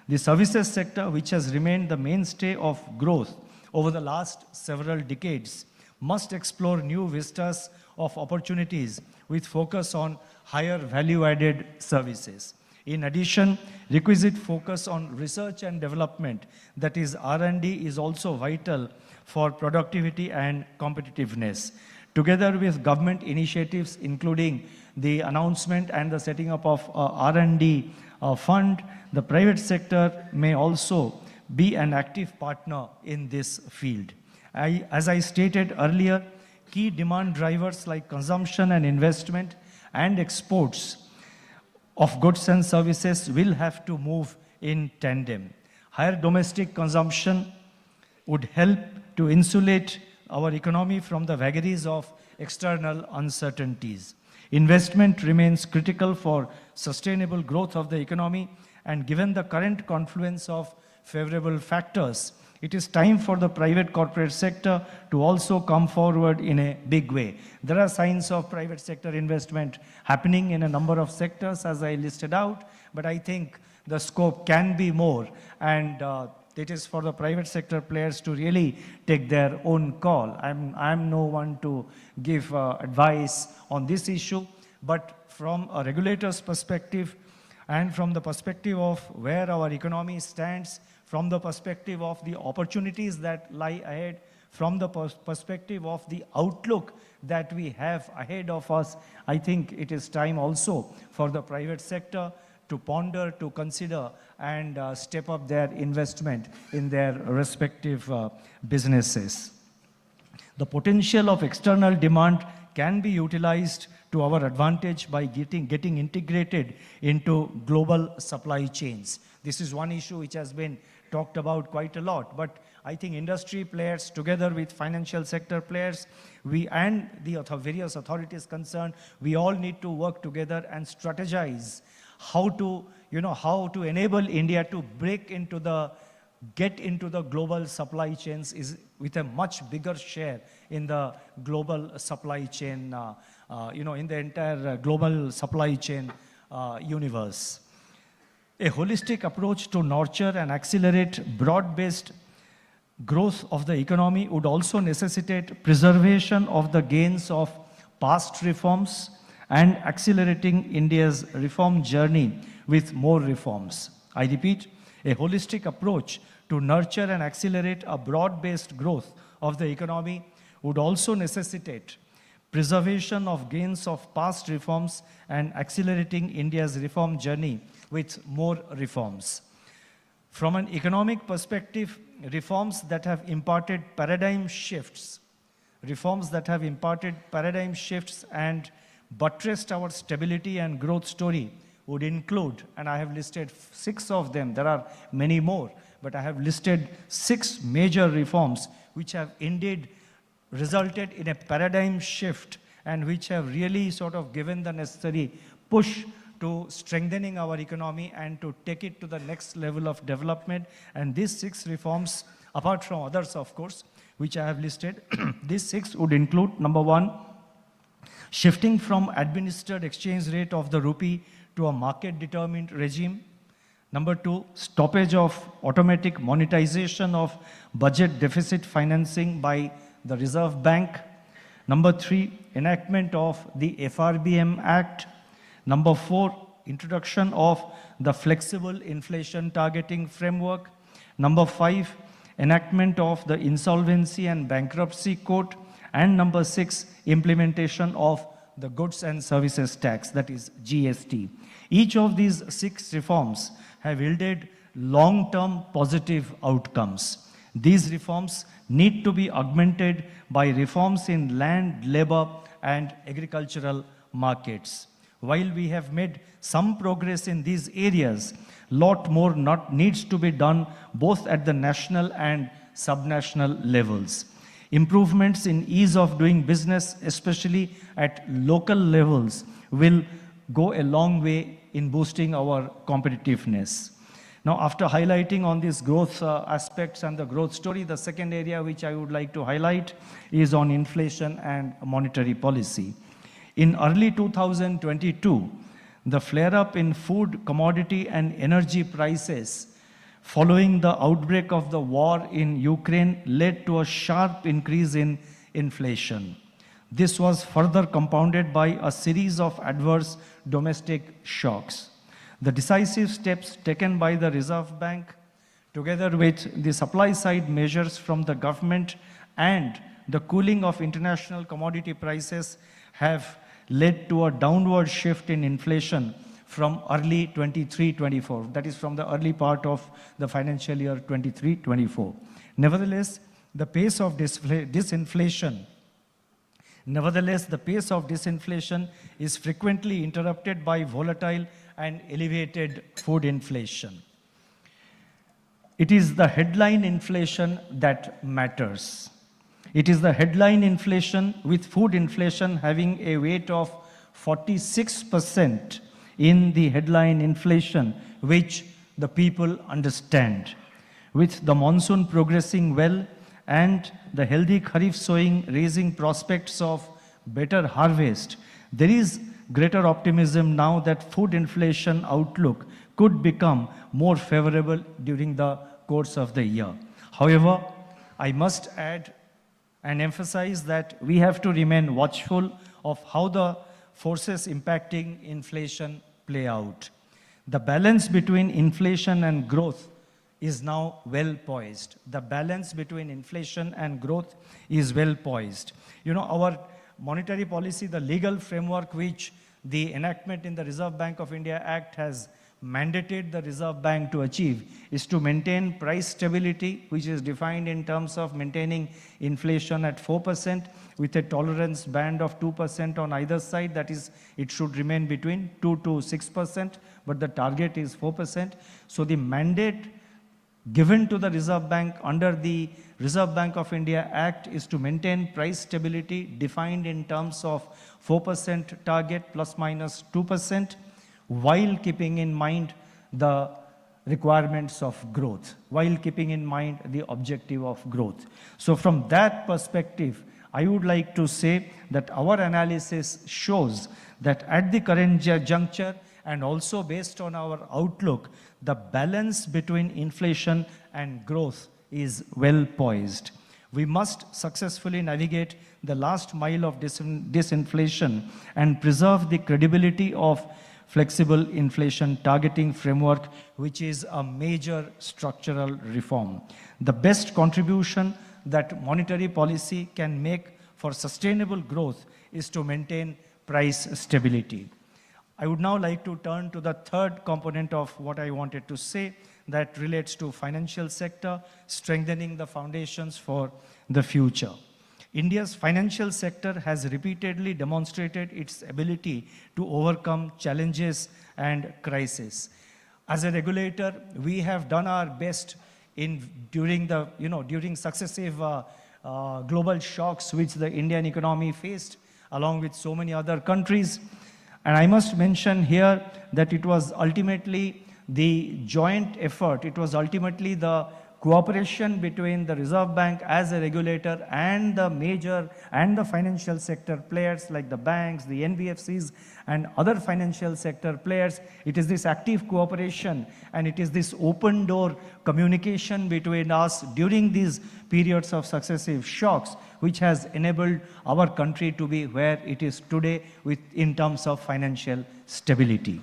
The services sector, which has remained the mainstay of growth over the last several decades, must explore new vistas of opportunities with focus on higher value-added services. In addition, requisite focus on research and development, that is R&D, is also vital for productivity and competitiveness. Together with government initiatives, including the announcement and the setting up of R&D fund, the private sector may also be an active partner in this field. As I stated earlier, key demand drivers like consumption and investment and exports of goods and services will have to move in tandem. Higher domestic consumption would help to insulate our economy from the vagaries of external uncertainties. Investment remains critical for sustainable growth of the economy, and given the current confluence of favorable factors, it is time for the private corporate sector to also come forward in a big way. There are signs of private sector investment happening in a number of sectors, as I listed out, but I think the scope can be more, and it is for the private sector players to really take their own call. I'm no one to give advice on this issue, but from a regulator's perspective and from the perspective of where our economy stands, from the perspective of the opportunities that lie ahead, from the perspective of the outlook that we have ahead of us, I think it is time also for the private sector to ponder, to consider, and step up their investment in their respective businesses. The potential of external demand can be utilized to our advantage by getting integrated into global supply chains. This is one issue which has been talked about quite a lot, but I think industry players together with financial sector players, we and the various authorities concerned, we all need to work together and strategize how to enable India to get into the global supply chains is with a much bigger share in the global supply chain, in the entire global supply chain universe. A holistic approach to nurture and accelerate broad-based growth of the economy would also necessitate preservation of the gains of past reforms and accelerating India's reform journey with more reforms. I repeat, a holistic approach to nurture and accelerate a broad-based growth of the economy would also necessitate preservation of gains of past reforms and accelerating India's reform journey with more reforms. From an economic perspective, reforms that have imparted paradigm shifts and buttressed our stability and growth story would include, and I have listed 6 of them, there are many more, but I have listed 6 major reforms which have indeed resulted in a paradigm shift and which have really sort of given the necessary push to strengthening our economy and to take it to the next level of development. And these 6 reforms, apart from others of course, which I have listed, these 6 would include, number 1, shifting from administered exchange rate of the rupee to a market-determined regime. Number 2, stoppage of automatic monetization of budget deficit financing by the Reserve Bank. Number 3, enactment of the FRBM Act. Number 4, introduction of the flexible inflation targeting framework. Number 5, enactment of the Insolvency and Bankruptcy Code. And number 6, implementation of the Goods and Services Tax, that is GST. Each of these 6 reforms have yielded long-term positive outcomes. These reforms need to be augmented by reforms in land, labor, and agricultural markets. While we have made some progress in these areas, lot more needs to be done both at the national and subnational levels. Improvements in ease of doing business, especially at local levels, will go a long way in boosting our competitiveness. Now, after highlighting on these growth aspects and the growth story, the second area which I would like to highlight is on inflation and monetary policy. In early 2022, The flare-up in food, commodity, and energy prices following the outbreak of the war in Ukraine led to a sharp increase in inflation. This was further compounded by a series of adverse domestic shocks. The decisive steps taken by the Reserve Bank, together with the supply-side measures from the government and the cooling of international commodity prices, have led to a downward shift in inflation from early 23-24, that is from the early part of the financial year 23-24. Nevertheless, the pace of disinflation is frequently interrupted by volatile and elevated food inflation. It is the headline inflation that matters. It is the headline inflation, with food inflation having a weight of 46% in the headline inflation, which the people understand. With the monsoon progressing well and the healthy kharif sowing raising prospects of better harvest, there is greater optimism now that food inflation outlook could become more favorable during the course of the year. However, I must add and emphasize that we have to remain watchful of how the forces impacting inflation play out. The balance between inflation and growth is now well poised. The balance between inflation and growth is well poised. You know, our monetary policy, the legal framework which the enactment in the Reserve Bank of India Act has mandated the Reserve Bank to achieve, is to maintain price stability, which is defined in terms of maintaining inflation at 4% with a tolerance band of 2% on either side. That is, it should remain between 2 to 6%, but the target is 4%. So the mandate given to the Reserve Bank under the Reserve Bank of India Act is to maintain price stability defined in terms of 4% target plus minus 2%, while keeping in mind the requirements of growth, while keeping in mind the objective of growth. So from that perspective, I would like to say that our analysis shows that at the current juncture, and also based on our outlook, the balance between inflation and growth is well poised. We must successfully navigate the last mile of disinflation and preserve the credibility of flexible inflation targeting framework, which is a major structural reform. The best contribution that monetary policy can make for sustainable growth is to maintain price stability. I would now like to turn to the third component of what I wanted to say, that relates to financial sector, strengthening the foundations for the future. India's financial sector has repeatedly demonstrated its ability to overcome challenges and crises. As a regulator, we have done our best during successive global shocks which the Indian economy faced, along with so many other countries. And I must mention here that it was ultimately the joint effort, it was ultimately the cooperation between the Reserve Bank as a regulator and the financial sector players like the banks, the NBFCs, and other financial sector players. It is this active cooperation and it is this open door communication between us during these periods of successive shocks which has enabled our country to be where it is today in terms of financial stability.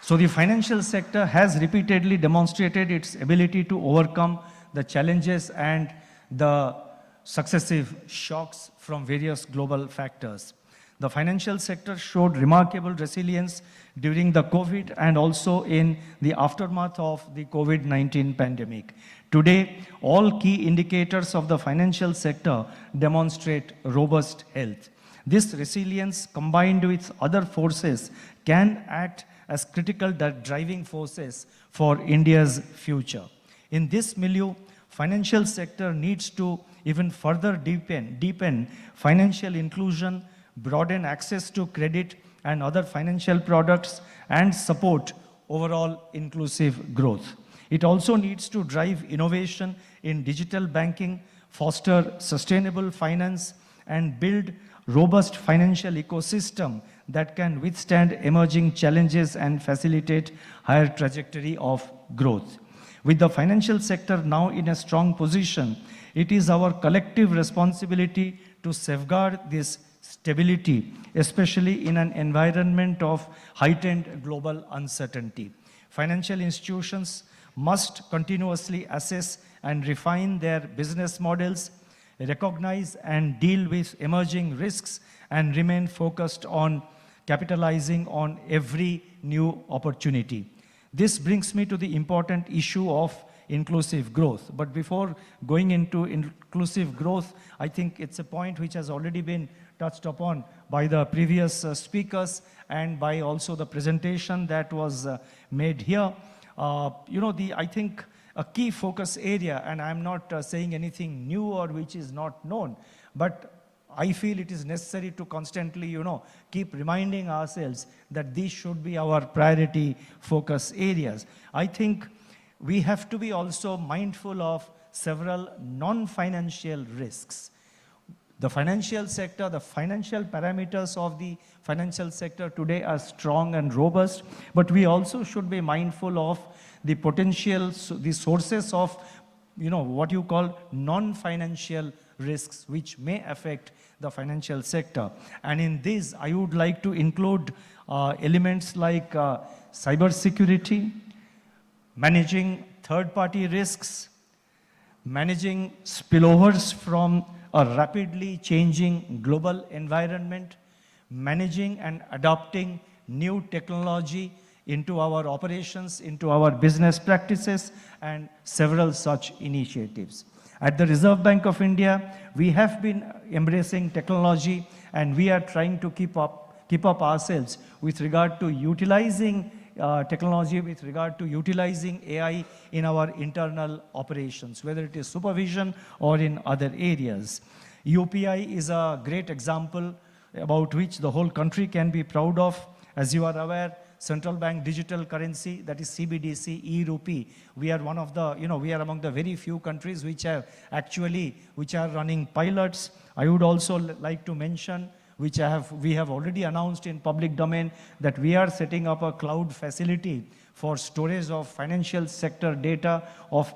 So the financial sector has repeatedly demonstrated its ability to overcome the challenges and the successive shocks from various global factors. The financial sector showed remarkable resilience during the COVID and also in the aftermath of the COVID-19 pandemic. Today, all key indicators of the financial sector demonstrate robust health. This resilience, combined with other forces, can act as critical driving forces for India's future. In this milieu, financial sector needs to even further deepen financial inclusion, broaden access to credit and other financial products, and support overall inclusive growth. It also needs to drive innovation in digital banking, foster sustainable finance, and build robust financial ecosystem that can withstand emerging challenges and facilitate higher trajectory of growth. With the financial sector now in a strong position, it is our collective responsibility to safeguard this stability, especially in an environment of heightened global uncertainty. Financial institutions must continuously assess and refine their business models, recognize and deal with emerging risks, and remain focused on capitalizing on every new opportunity. This brings me to the important issue of inclusive growth. But before going into inclusive growth, I think it's a point which has already been touched upon by the previous speakers and by also the presentation that was made here. I think a key focus area, and I'm not saying anything new or which is not known, but I feel it is necessary to constantly, keep reminding ourselves that these should be our priority focus areas. I think we have to be also mindful of several non-financial risks. The financial sector, the financial parameters of the financial sector today are strong and robust, but we also should be mindful of the potential, the sources of, what you call non-financial risks, which may affect the financial sector. And in this, I would like to include elements like cybersecurity, managing third-party risks, managing spillovers from a rapidly changing global environment, managing and adopting new technology into our operations, into our business practices, and several such initiatives. At the Reserve Bank of India, we have been embracing technology, and we are trying to keep up ourselves with regard to utilizing technology, with regard to utilizing AI in our internal operations, whether it is supervision or in other areas. UPI is a great example about which the whole country can be proud of. As you are aware, central bank digital currency, that is CBDC, e-rupee, we are one of the, we are among the very few countries which are running pilots. I would also like to mention, we have already announced in public domain, that we are setting up a cloud facility for storage of financial sector data of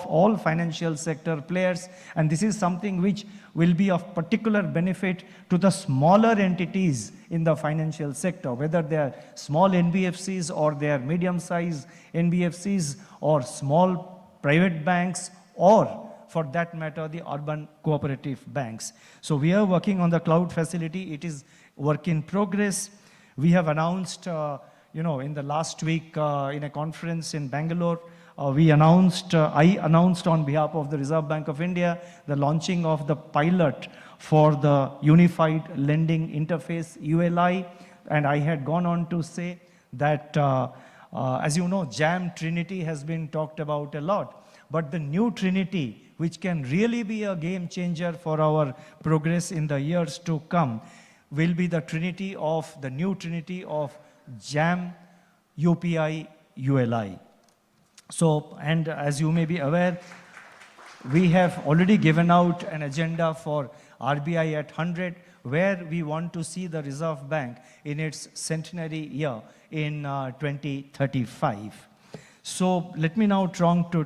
all financial sector players. And this is something which will be of particular benefit to the smaller entities in the financial sector, whether they are small NBFCs or they are medium-sized NBFCs or small private banks, or for that matter, the urban cooperative banks. So we are working on the cloud facility. It is work in progress. We have announced, in the last week in a conference in Bangalore, I announced on behalf of the Reserve Bank of India the launching of the pilot for the Unified Lending Interface, ULI, and I had gone on to say that, as you know, JAM Trinity has been talked about a lot, but the new Trinity, which can really be a game changer for our progress in the years to come, will be the new Trinity of JAM, UPI, ULI. So, and as you may be aware, we have already given out an agenda for RBI at 100, where we want to see the Reserve Bank in its centenary year in 2035. So let me now turn to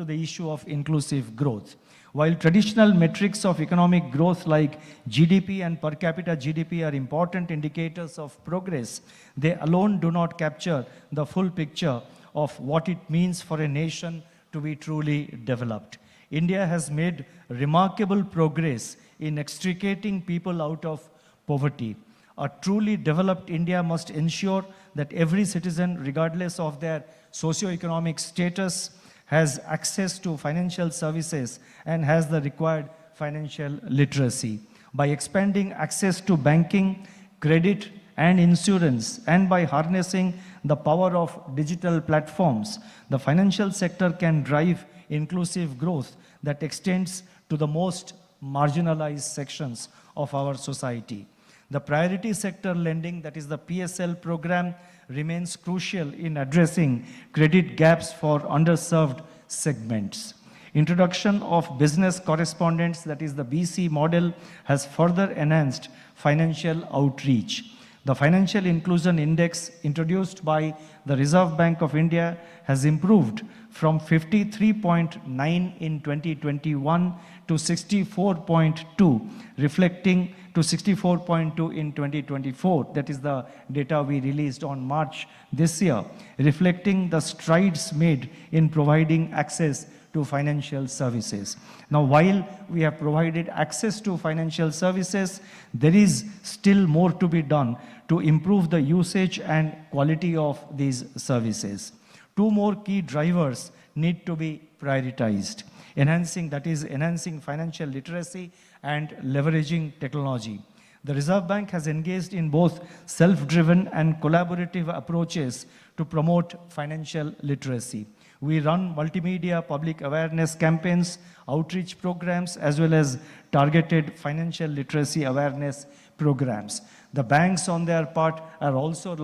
the issue of inclusive growth. While traditional metrics of economic growth like GDP and per capita GDP are important indicators of progress, they alone do not capture the full picture of what it means for a nation to be truly developed. India has made remarkable progress in extricating people out of poverty. A truly developed India must ensure that every citizen, regardless of their socio-economic status, has access to financial services and has the required financial literacy. By expanding access to banking, credit, and insurance, and by harnessing the power of digital platforms, the financial sector can drive inclusive growth that extends to the most marginalized sections of our society. The priority sector lending, that is the PSL program, remains crucial in addressing credit gaps for underserved segments. Introduction of business correspondents, that is the BC model, has further enhanced financial outreach. The Financial Inclusion Index introduced by the Reserve Bank of India has improved from 53.9 in 2021 to 64.2, reflecting to 64.2 in 2024. That is the data we released on March this year, reflecting the strides made in providing access to financial services. Now, while we have provided access to financial services, there is still more to be done to improve the usage and quality of these services. Two more key drivers need to be prioritized. Enhancing financial literacy and leveraging technology. The Reserve Bank has engaged in both self-driven and collaborative approaches to promote financial literacy. We run multimedia public awareness campaigns, outreach programs, as well as targeted financial literacy awareness programs. The banks, on their part, are also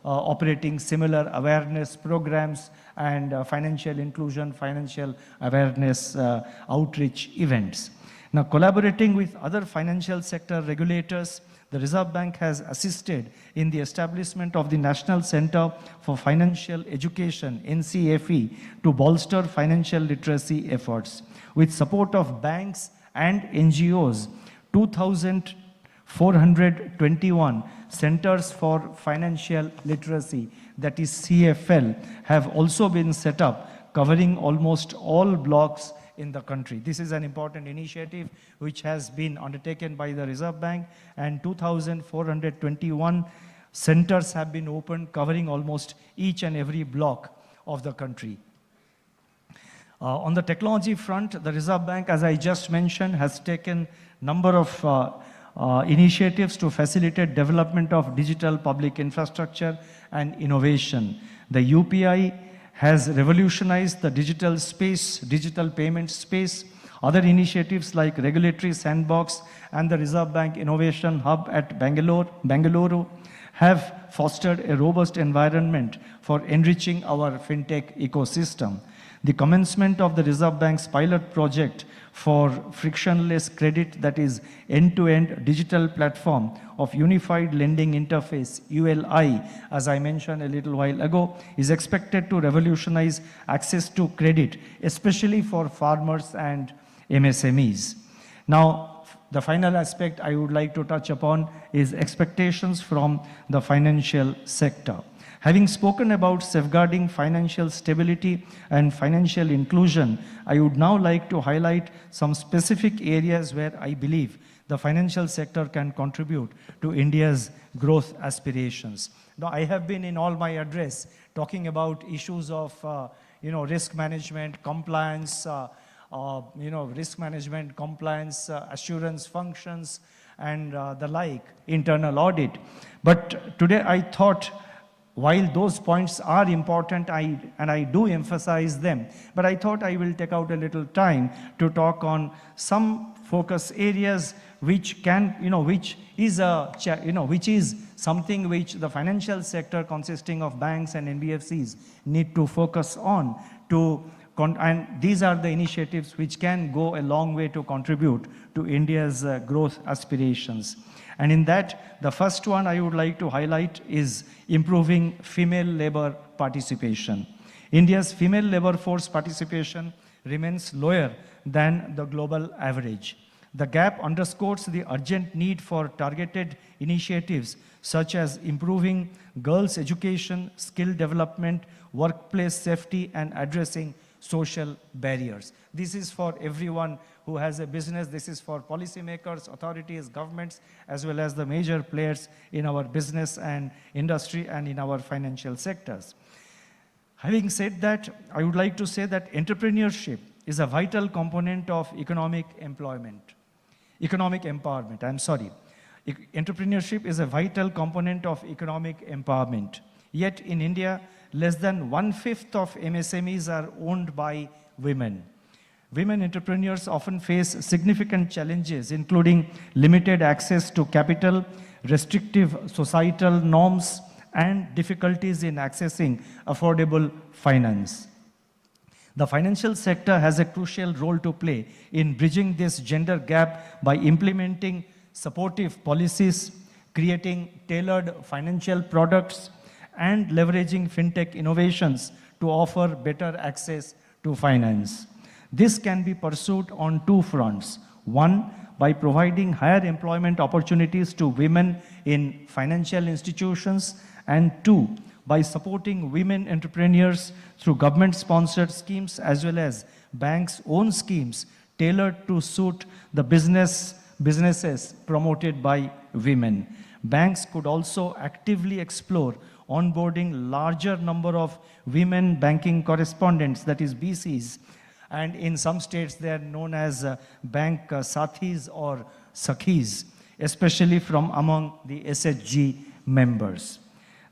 operating similar awareness programs and financial inclusion, financial awareness outreach events. Now, collaborating with other financial sector regulators, the Reserve Bank has assisted in the establishment of the National Center for Financial Education, NCFE, to bolster financial literacy efforts. With support of banks and NGOs, 2,421 Centers for Financial Literacy, that is CFL, have also been set up, covering almost all blocks in the country. This is an important initiative which has been undertaken by the Reserve Bank, and 2,421 centers have been opened, covering almost each and every block of the country. On the technology front, the Reserve Bank, as I just mentioned, has taken number of initiatives to facilitate development of digital public infrastructure and innovation. The UPI has revolutionized the digital space, digital payment space. Other initiatives like Regulatory Sandbox and the Reserve Bank Innovation Hub at Bangalore have fostered a robust environment for enriching our fintech ecosystem. The commencement of the Reserve Bank's pilot project for frictionless credit, that is end-to-end digital platform of Unified Lending Interface, ULI, as I mentioned a little while ago, is expected to revolutionize access to credit, especially for farmers and MSMEs. Now, the final aspect I would like to touch upon is expectations from the financial sector. Having spoken about safeguarding financial stability and financial inclusion, I would now like to highlight some specific areas where I believe the financial sector can contribute to India's growth aspirations. Now, I have been in all my address talking about issues of risk management, compliance, assurance functions, and the like, internal audit. But today I thought, while those points are important, and I do emphasize them, but I thought I will take out a little time to talk on some focus areas which is something which the financial sector consisting of banks and NBFCs need to focus on and these are the initiatives which can go a long way to contribute to India's growth aspirations. And in that, the first one I would like to highlight is improving female labor participation. India's female labor force participation remains lower than the global average. The gap underscores the urgent need for targeted initiatives such as improving girls' education, skill development, workplace safety, and addressing social barriers. This is for everyone who has a business. This is for policymakers, authorities, governments, as well as the major players in our business and industry and in our financial sectors. Having said that, I would like to say that entrepreneurship is a vital component of economic empowerment. Entrepreneurship is a vital component of economic empowerment. Yet in India, less than 1/5 of MSMEs are owned by women. Women entrepreneurs often face significant challenges, including limited access to capital, restrictive societal norms, and difficulties in accessing affordable finance. The financial sector has a crucial role to play in bridging this gender gap by implementing supportive policies, creating tailored financial products, and leveraging fintech innovations to offer better access to finance. This can be pursued on two fronts. One, by providing higher employment opportunities to women in financial institutions, and two, by supporting women entrepreneurs through government-sponsored schemes as well as banks' own schemes tailored to suit the businesses promoted by women. Banks could also actively explore onboarding larger number of women banking correspondents, that is BCs, and in some states they are known as bank sathis or sakhis, especially from among the SHG members.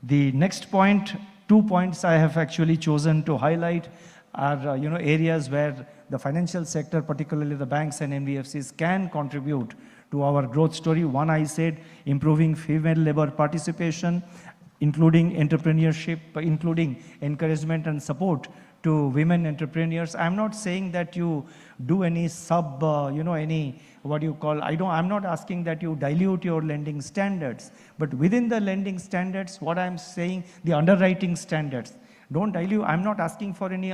The next point, 2 points I have actually chosen to highlight are areas where the financial sector, particularly the banks and NBFCs, can contribute to our growth story. One, I said, improving female labor participation, including entrepreneurship, including encouragement and support to women entrepreneurs. I'm not saying that you do any I'm not asking that you dilute your lending standards, but within the lending standards, what I'm saying, the underwriting standards, don't dilute. I'm not asking for any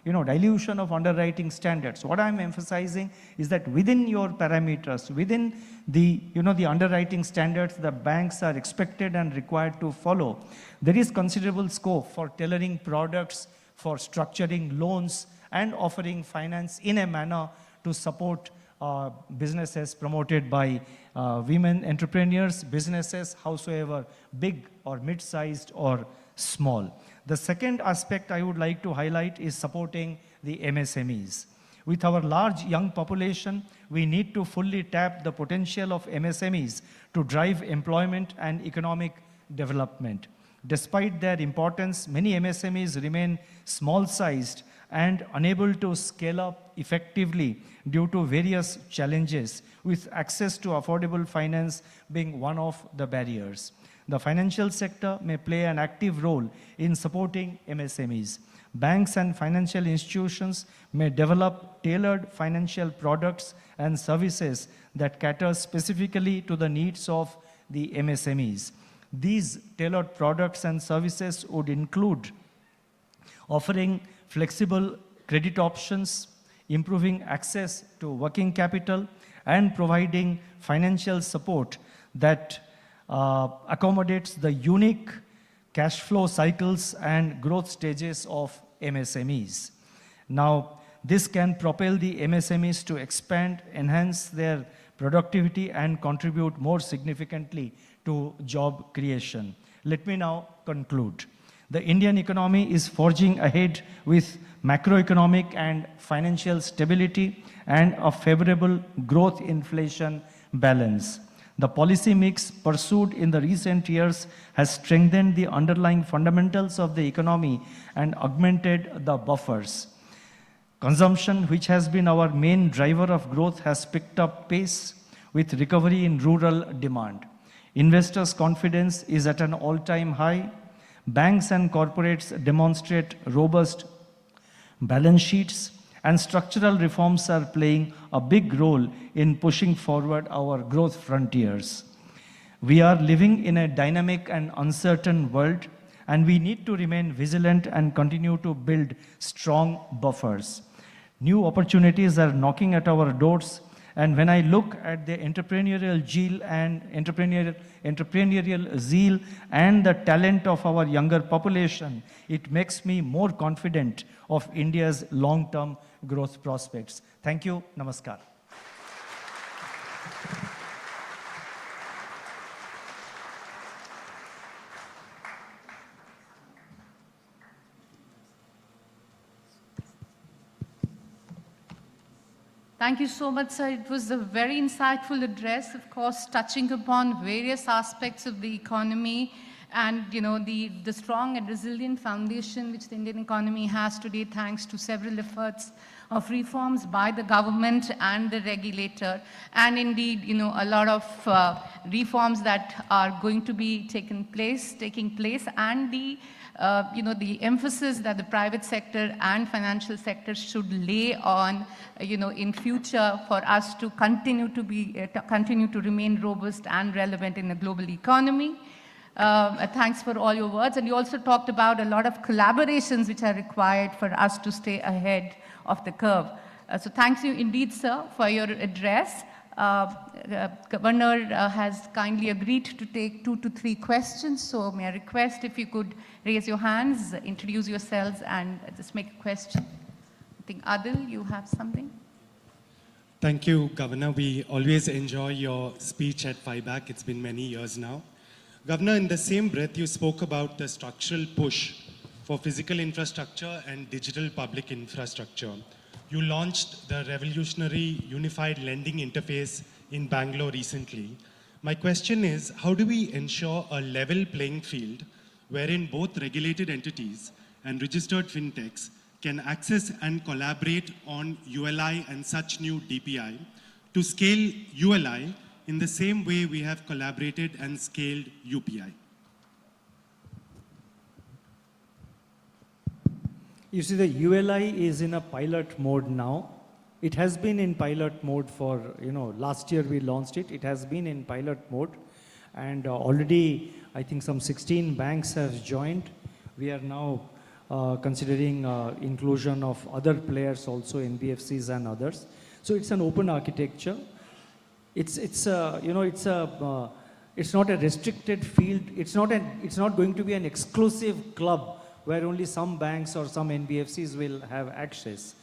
dilution of underwriting standards. What I'm emphasizing is that within your parameters, within the the underwriting standards the banks are expected and required to follow, there is considerable scope for tailoring products, for structuring loans, and offering finance in a manner to support businesses promoted by women entrepreneurs, businesses, howsoever big or mid-sized or small. The second aspect I would like to highlight is supporting the MSMEs. With our large young population, we need to fully tap the potential of MSMEs to drive employment and economic development. Despite their importance, many MSMEs remain small-sized and unable to scale up effectively due to various challenges, with access to affordable finance being one of the barriers. The financial sector may play an active role in supporting MSMEs. Banks and financial institutions may develop tailored financial products and services that cater specifically to the needs of the MSMEs. These tailored products and services would include offering flexible credit options, improving access to working capital, and providing financial support that accommodates the unique cash flow cycles and growth stages of MSMEs. Now, this can propel the MSMEs to expand, enhance their productivity, and contribute more significantly to job creation. Let me now conclude. The Indian economy is forging ahead with macroeconomic and financial stability and a favorable growth inflation balance. The policy mix pursued in the recent years has strengthened the underlying fundamentals of the economy and augmented the buffers. Consumption, which has been our main driver of growth, has picked up pace with recovery in rural demand. Investors' confidence is at an all-time high. Banks and corporates demonstrate robust balance sheets, and structural reforms are playing a big role in pushing forward our growth frontiers. We are living in a dynamic and uncertain world, and we need to remain vigilant and continue to build strong buffers. New opportunities are knocking at our doors, and when I look at the entrepreneurial zeal and the talent of our younger population, it makes me more confident of India's long-term growth prospects. Thank you. Namaskar. Thank you so much, sir. It was a very insightful address, of course, touching upon various aspects of the economy And the strong and resilient foundation which the Indian economy has today, thanks to several efforts of reforms by the government and the regulator, and indeed, a lot of reforms that are going to be taking place, and the emphasis that the private sector and financial sector should lay on, in future for us to continue to remain robust and relevant in the global economy. Thanks for all your words. And you also talked about a lot of collaborations which are required for us to stay ahead of the curve. So thanks you indeed, sir, for your address. Governor has kindly agreed to take 2 to 3 questions. So may I request if you could raise your hands, introduce yourselves, and just make a question. I think Adil, you have something? Thank you, Governor. We always enjoy your speech at FIBAC. It's been many years now. Governor, in the same breath, you spoke about the structural push for physical infrastructure and digital public infrastructure. You launched the revolutionary unified lending interface in Bangalore recently. My question is, how do we ensure a level playing field wherein both regulated entities and registered fintechs can access and collaborate on ULI and such new DPI to scale ULI in the same way we have collaborated and scaled UPI? You see, the ULI is in a pilot mode now. It has been in pilot mode for, last year we launched it. It has been in pilot mode. And already, I think some 16 banks have joined. We are now considering inclusion of other players also, NBFCs and others. So it's an open architecture. It's not a restricted field. It's not going to be an exclusive club where only some banks or some NBFCs will have access.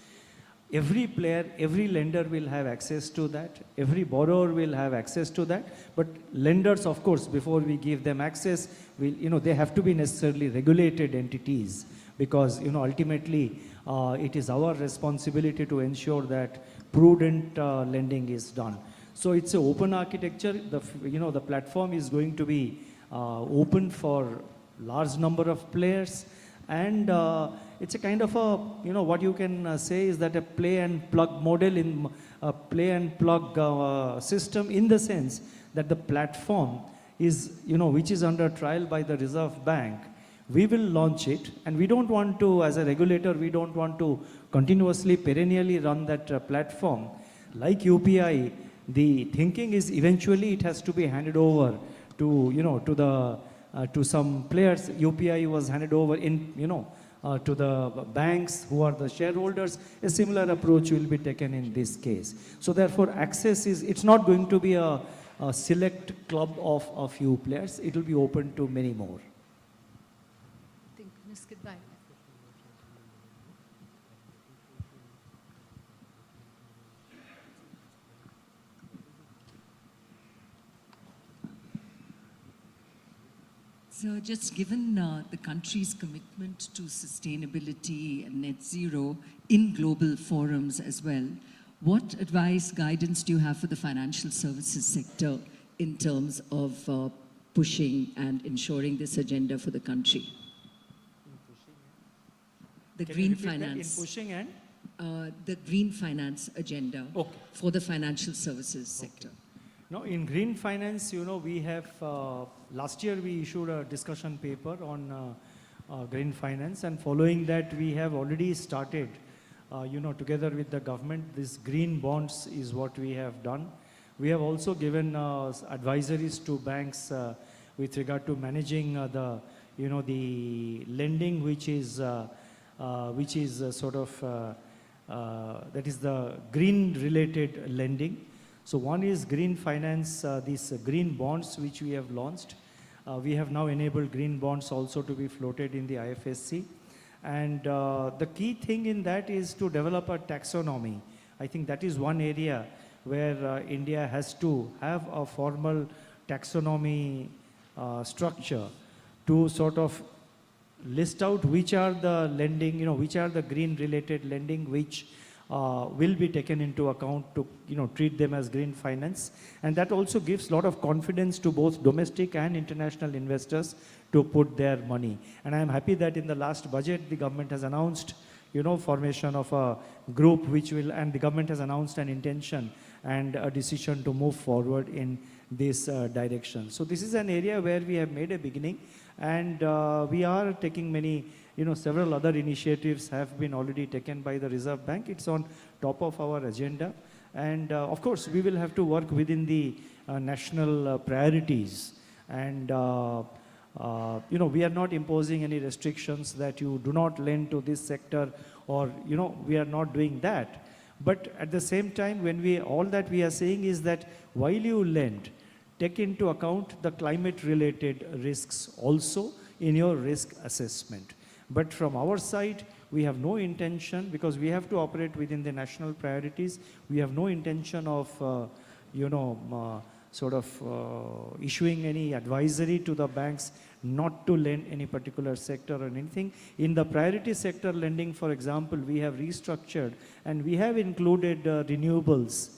Every player, every lender will have access to that. Every borrower will have access to that. But lenders, of course, before we give them access, they have to be necessarily regulated entities, because ultimately it is our responsibility to ensure that prudent lending is done. So it's an open architecture. The platform is going to be open for large number of players, and it's a kind of a, what you can say is that a play and plug model, in a play and plug system, in the sense that the platform is, which is under trial by the Reserve Bank. We will launch it, and we don't want to, as a regulator, we don't want to continuously, perennially run that platform. Like UPI, the thinking is eventually it has to be handed over to, to some players. UPI was handed over to the banks who are the shareholders. A similar approach will be taken in this case. So therefore, access it's not going to be a select club of a few players. It will be open to many more. I think Ms. Goodbye. So just given the country's commitment to sustainability and net zero in global forums as well, what advice, guidance do you have for the financial services sector in terms of pushing and ensuring this agenda for the country? The green finance. In pushing and? The green finance agenda for the financial services sector. No, in green finance, we have, last year we issued a discussion paper on green finance, and following that we have already started, together with the government, this green bonds is what we have done. We have also given advisories to banks with regard to managing the lending, which is sort of, that is the green related lending. So one is green finance, these green bonds which we have launched. We have now enabled green bonds also to be floated in the IFSC. And the key thing in that is to develop a taxonomy. I think that is one area where India has to have a formal taxonomy structure to sort of list out which are the lending, which are the green related lending which will be taken into account to treat them as green finance, and that also gives a lot of confidence to both domestic and international investors to put their money. And I am happy that in the last budget the government has announced formation of a group which will, and the government has announced an intention and a decision to move forward in this direction. So this is an area where we have made a beginning, and we are taking many, several other initiatives have been already taken by the Reserve Bank. It's on top of our agenda. And of course, we will have to work within the national priorities. And, we are not imposing any restrictions that you do not lend to this sector, or, we are not doing that. But at the same time, all that we are saying is that while you lend, take into account the climate-related risks also in your risk assessment. But from our side, we have no intention, because we have to operate within the national priorities, we have no intention of, issuing any advisory to the banks not to lend any particular sector or anything. In the priority sector lending, for example, we have restructured and we have included renewables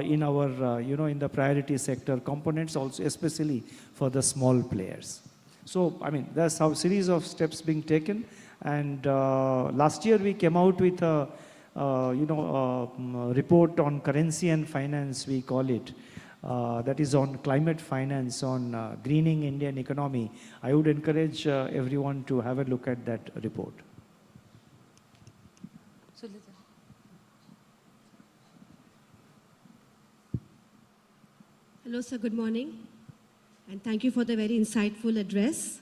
in our, in the priority sector components also, especially for the small players. So, I mean, there's a series of steps being taken, and last year we came out with a, report on currency and finance, we call it, that is on climate finance, on greening Indian economy. I would encourage everyone to have a look at that report. Hello, sir. Good morning. And thank you for the very insightful address.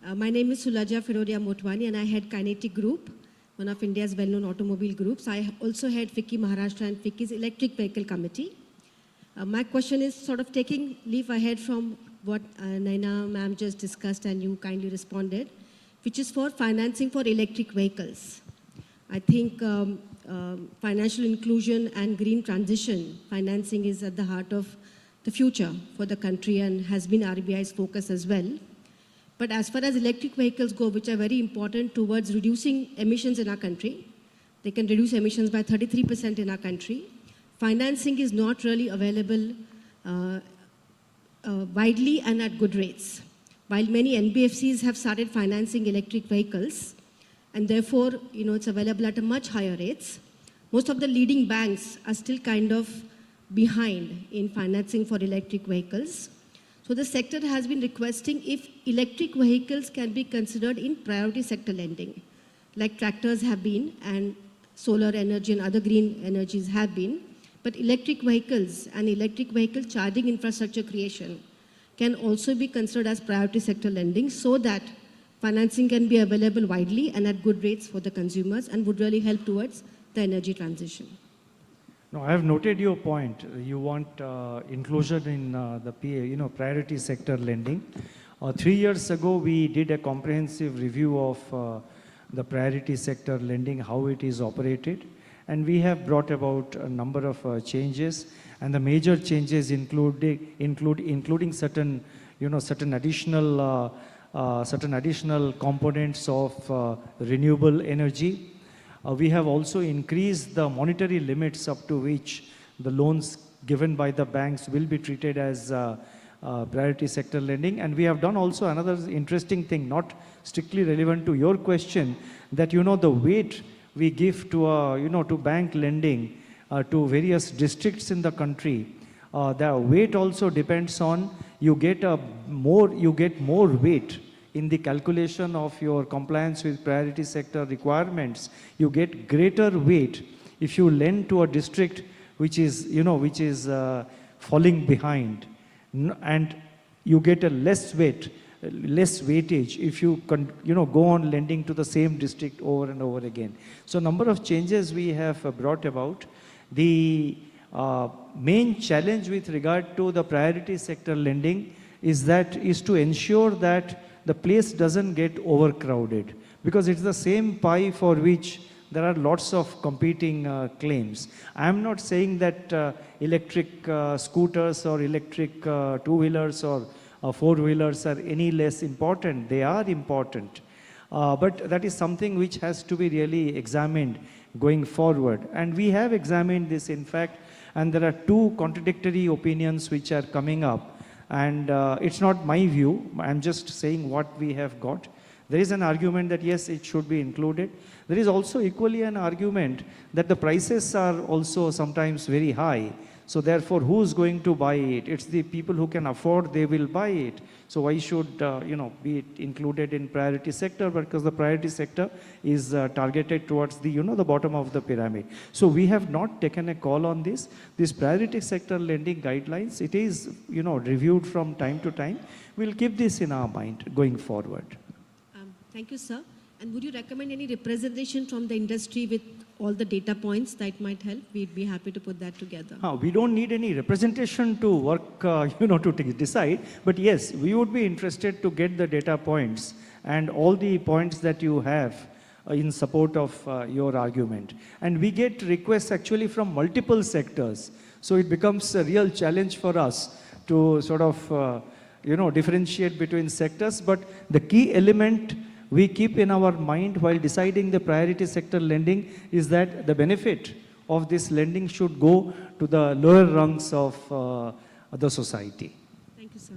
My name is Sulaja Firodia Motwani, and I head Kinetic Group, one of India's well-known automobile groups. I also head FICCI Maharashtra and FICCI's Electric Vehicle Committee. My question is sort of taking leaf ahead from what Naina ma'am just discussed and you kindly responded, which is for financing for electric vehicles. I think financial inclusion and green transition financing is at the heart of the future for the country and has been RBI's focus as well. But as far as electric vehicles go, which are very important towards reducing emissions in our country, they can reduce emissions by 33% in our country. Financing is not really available widely and at good rates. While many NBFCs have started financing electric vehicles, and therefore, it's available at a much higher rates, most of the leading banks are still kind of behind in financing for electric vehicles. So the sector has been requesting if electric vehicles can be considered in priority sector lending, like tractors have been and solar energy and other green energies have been. But electric vehicles and electric vehicle charging infrastructure creation can also be considered as priority sector lending, so that financing can be available widely and at good rates for the consumers and would really help towards the energy transition. No, I have noted your point. You want inclusion in the PA, priority sector lending. 3 years ago, we did a comprehensive review of the priority sector lending, how it is operated, and we have brought about a number of changes. And the major changes including certain, certain additional components of renewable energy. We have also increased the monetary limits up to which the loans given by the banks will be treated as priority sector lending. And we have done also another interesting thing, not strictly relevant to your question, that the weight we give to to bank lending to various districts in the country, the weight also depends on you get more weight in the calculation of your compliance with priority sector requirements. You get greater weight if you lend to a district which is falling behind, and you get a less weightage if you go on lending to the same district over and over again. So number of changes we have brought about. The main challenge with regard to the priority sector lending is to ensure that the place doesn't get overcrowded, because it's the same pie for which there are lots of competing claims. I'm not saying that electric scooters or electric two-wheelers or four-wheelers are any less important. They are important. But that is something which has to be really examined going forward. And we have examined this, in fact, and there are two contradictory opinions which are coming up. And it's not my view, I'm just saying what we have got. There is an argument that yes, it should be included. There is also equally an argument that the prices are also sometimes very high. So therefore, who's going to buy it? It's the people who can afford, they will buy it. So why should, be it included in priority sector? Because the priority sector is targeted towards the, the bottom of the pyramid. So we have not taken a call on this. This priority sector lending guidelines, it is, reviewed from time to time. We'll keep this in our mind going forward. Thank you, sir. And would you recommend any representation from the industry with all the data points that might help? We'd be happy to put that together. We don't need any representation to work, to decide. But yes, we would be interested to get the data points and all the points that you have in support of your argument. And we get requests actually from multiple sectors. So it becomes a real challenge for us to sort of, differentiate between sectors. But the key element we keep in our mind while deciding the priority sector lending is that the benefit of this lending should go to the lower rungs of the society. Thank you, sir.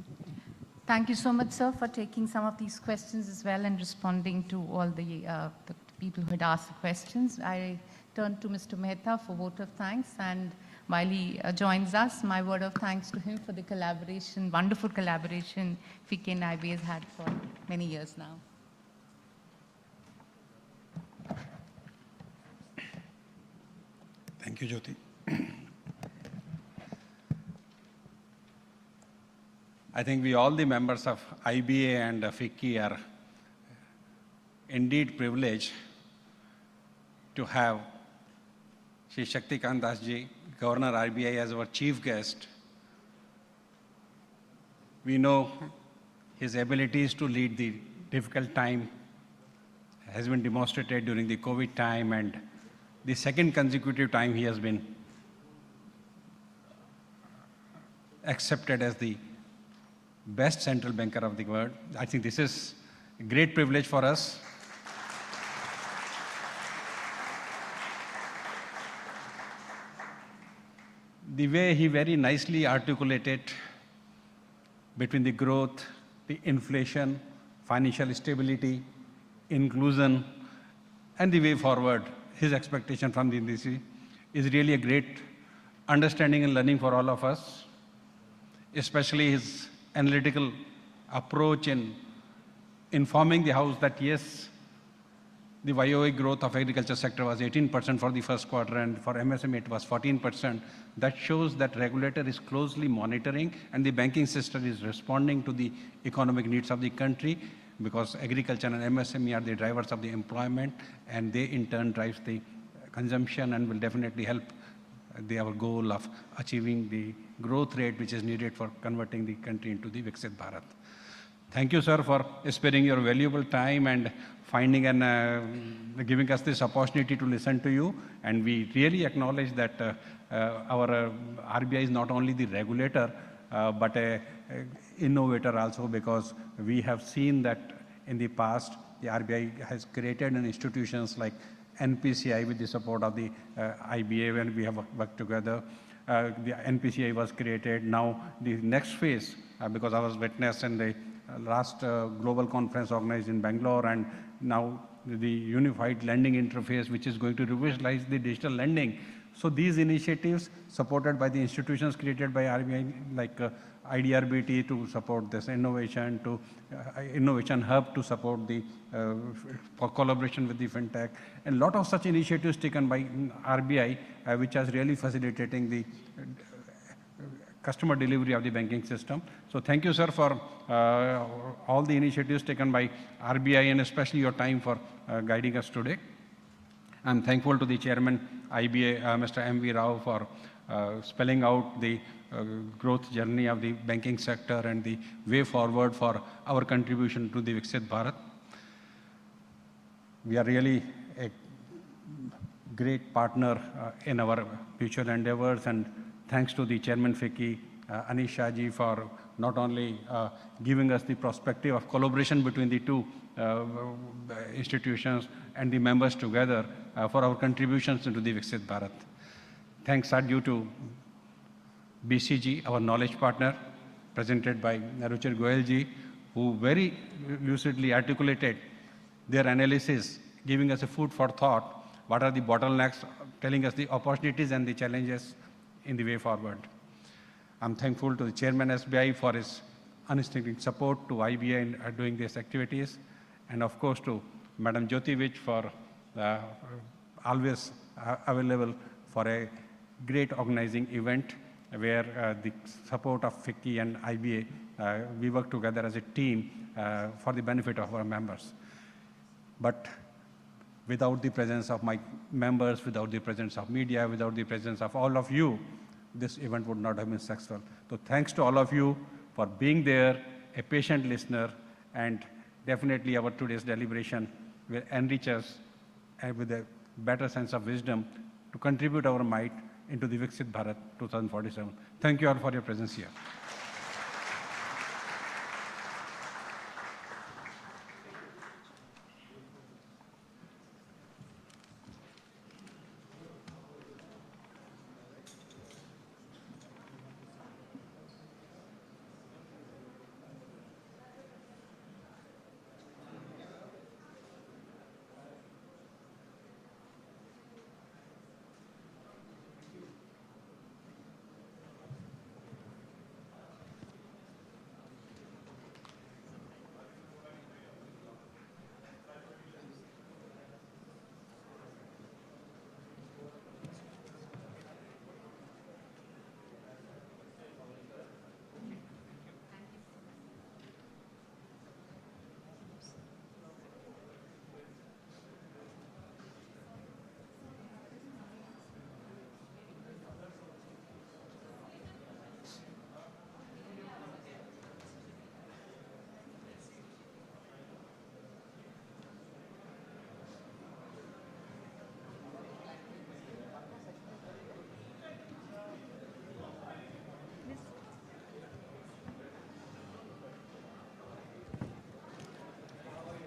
Thank you so much, sir, for taking some of these questions as well and responding to all the people who had asked the questions. I turn to Mr. Mehta for vote of thanks, and while he joins us, my word of thanks to him for the collaboration, wonderful collaboration FICCI and IB has had for many years now. Thank you, Jyoti. I think we all the members of IBA and FICCI are indeed privileged to have Shri Shaktikant Das ji, Governor RBI, as our chief guest. We know his abilities to lead the difficult time has been demonstrated during the COVID time, and the second consecutive time he has been accepted as the best central banker of the world. I think this is a great privilege for us. The way he very nicely articulated between the growth, the inflation, financial stability, inclusion, and the way forward, his expectation from the industry is really a great understanding and learning for all of us, especially his analytical approach in informing the House that yes, the YOY growth of agriculture sector was 18% for the first quarter, and for MSME it was 14%. That shows that regulator is closely monitoring and the banking system is responding to the economic needs of the country, because agriculture and MSME are the drivers of the employment, and they in turn drives the consumption and will definitely help our goal of achieving the growth rate which is needed for converting the country into the Viksit Bharat. Thank you, sir, for sparing your valuable time and finding and giving us this opportunity to listen to you. And we really acknowledge that our RBI is not only the regulator, but an innovator also, because we have seen that in the past, the RBI has created institutions like NPCI with the support of the IBA when we have worked together. The NPCI was created. Now the next phase, because I was witness in the last global conference organized in Bangalore, and now the unified lending interface, which is going to revitalize the digital lending. So these initiatives supported by the institutions created by RBI, like IDRBT to support this innovation, to Innovation Hub to support the for collaboration with the FinTech, and a lot of such initiatives taken by RBI, which is really facilitating the customer delivery of the banking system. So thank you, sir, for all the initiatives taken by RBI, and especially your time for guiding us today. I'm thankful to the chairman, IBA, Mr. M.V. Rao, for spelling out the growth journey of the banking sector and the way forward for our contribution to the Viksit Bharat. We are really a great partner in our future endeavors, and thanks to the chairman FICCI, Anisha ji for not only giving us the perspective of collaboration between the two institutions and the members together for our contributions into the Viksit Bharat. Thanks are due to BCG, our knowledge partner, presented by Ruchir Goyal ji, who very lucidly articulated their analysis, giving us a food for thought, what are the bottlenecks, telling us the opportunities and the challenges in the way forward. I'm thankful to the Chairman SBI for his unstinting support to IBA in doing these activities, and of course to Madam Jyoti Vij for always available for a great organizing event where the support of FICCI and IBA, we work together as a team for the benefit of our members. But without the presence of my members, without the presence of media, without the presence of all of you, this event would not have been successful. So thanks to all of you for being there, a patient listener, and definitely our today's deliberation will enrich us with a better sense of wisdom to contribute our might into the Viksit Bharat 2047. Thank you all for your presence here.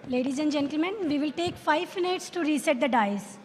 Ladies and gentlemen, we will take 5 minutes to reset the dice.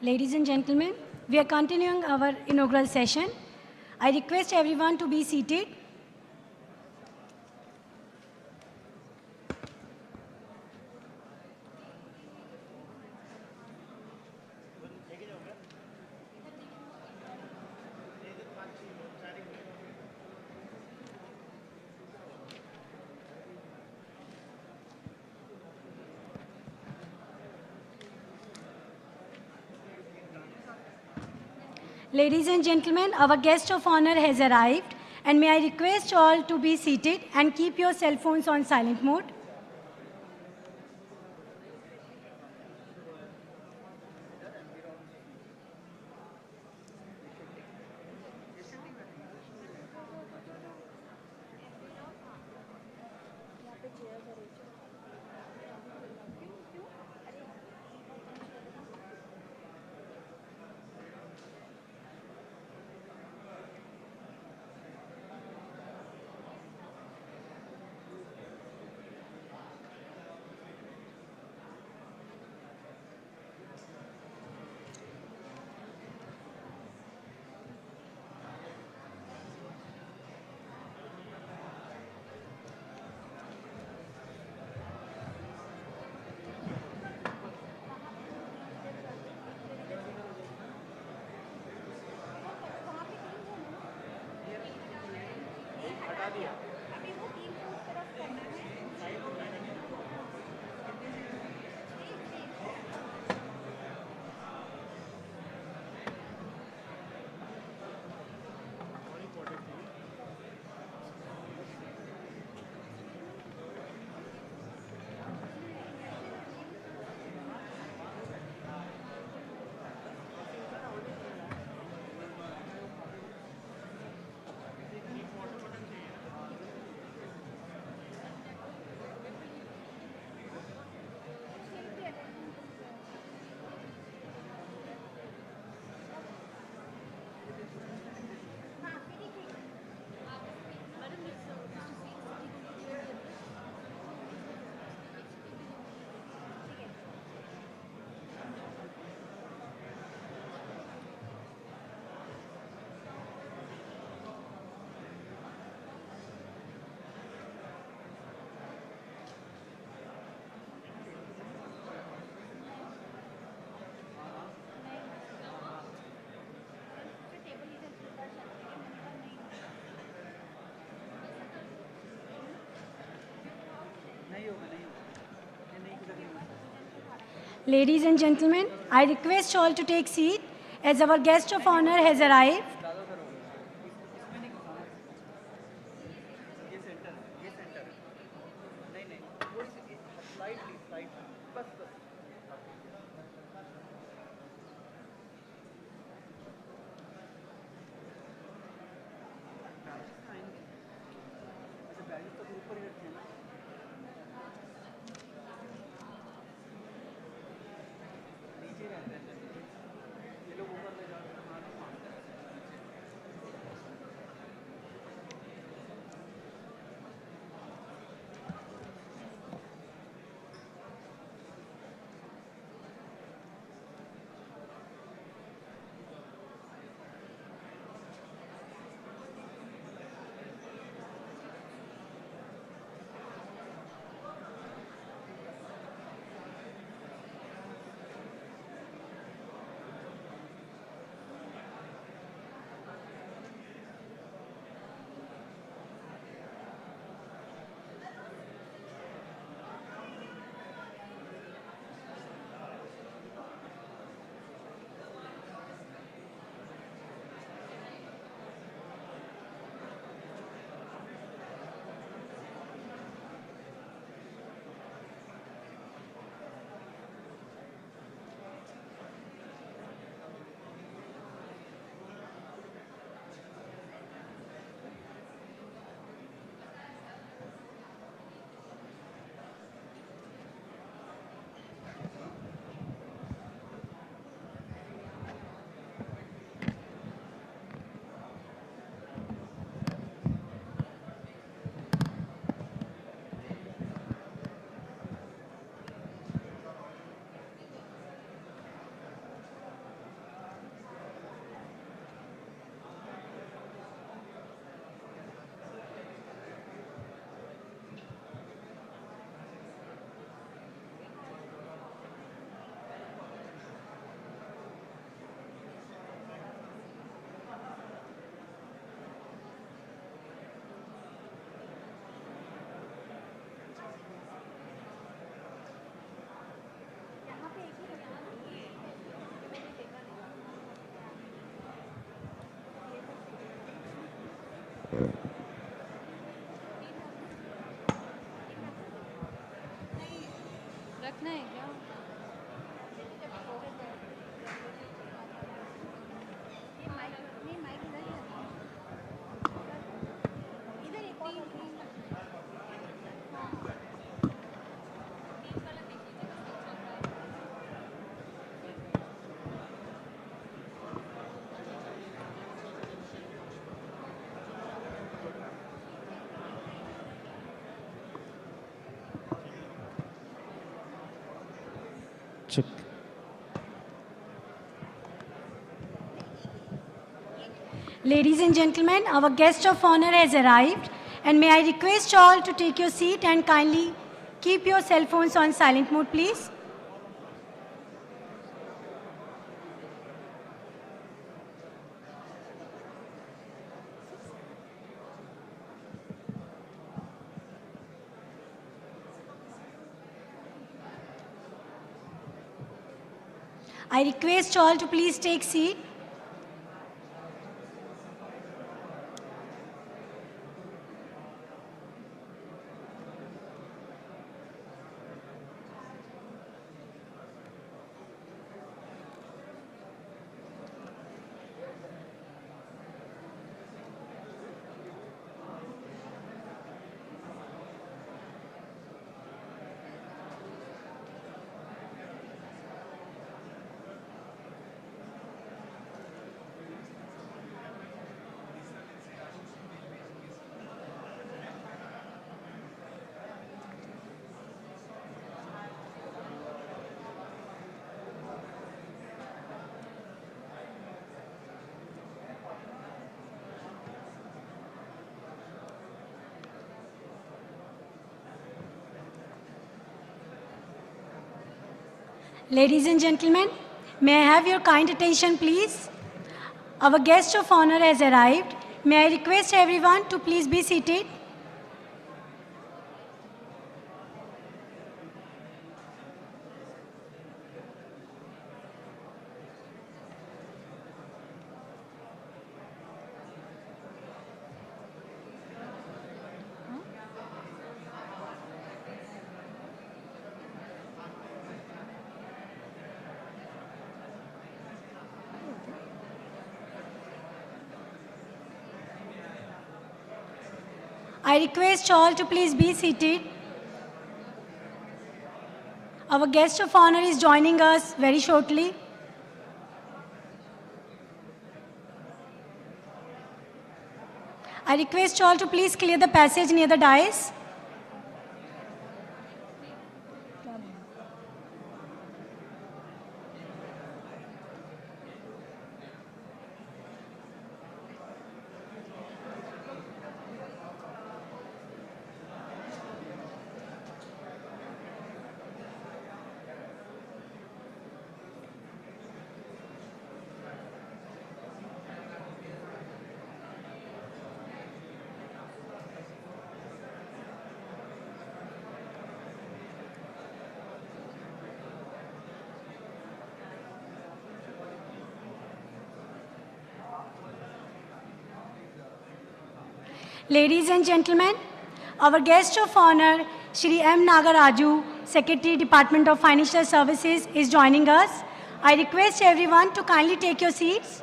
Ladies and gentlemen, we are continuing our inaugural session. I request everyone to be seated. Ladies and gentlemen, our guest of honor has arrived, and may I request all to be seated and keep your cell phones on silent mode. Ladies and gentlemen, I request all to take seat as our guest of honor has arrived. रखना है क्या? नहीं mic इधर ही है। इधर एक और Check. Ladies and gentlemen, our guest of honor has arrived, and may I request all to take your seat and kindly keep your cell phones on silent mode, please. I request all to please take seat. Ladies and gentlemen, may I have your kind attention, please? Our guest of honor has arrived. May I request everyone to please be seated? I request all to please be seated. Our guest of honor is joining us very shortly. I request all to please clear the passage near the dais. Ladies and gentlemen, our guest of honor, Shri M. Nagaraju, Secretary, Department of Financial Services, is joining us. I request everyone to kindly take your seats.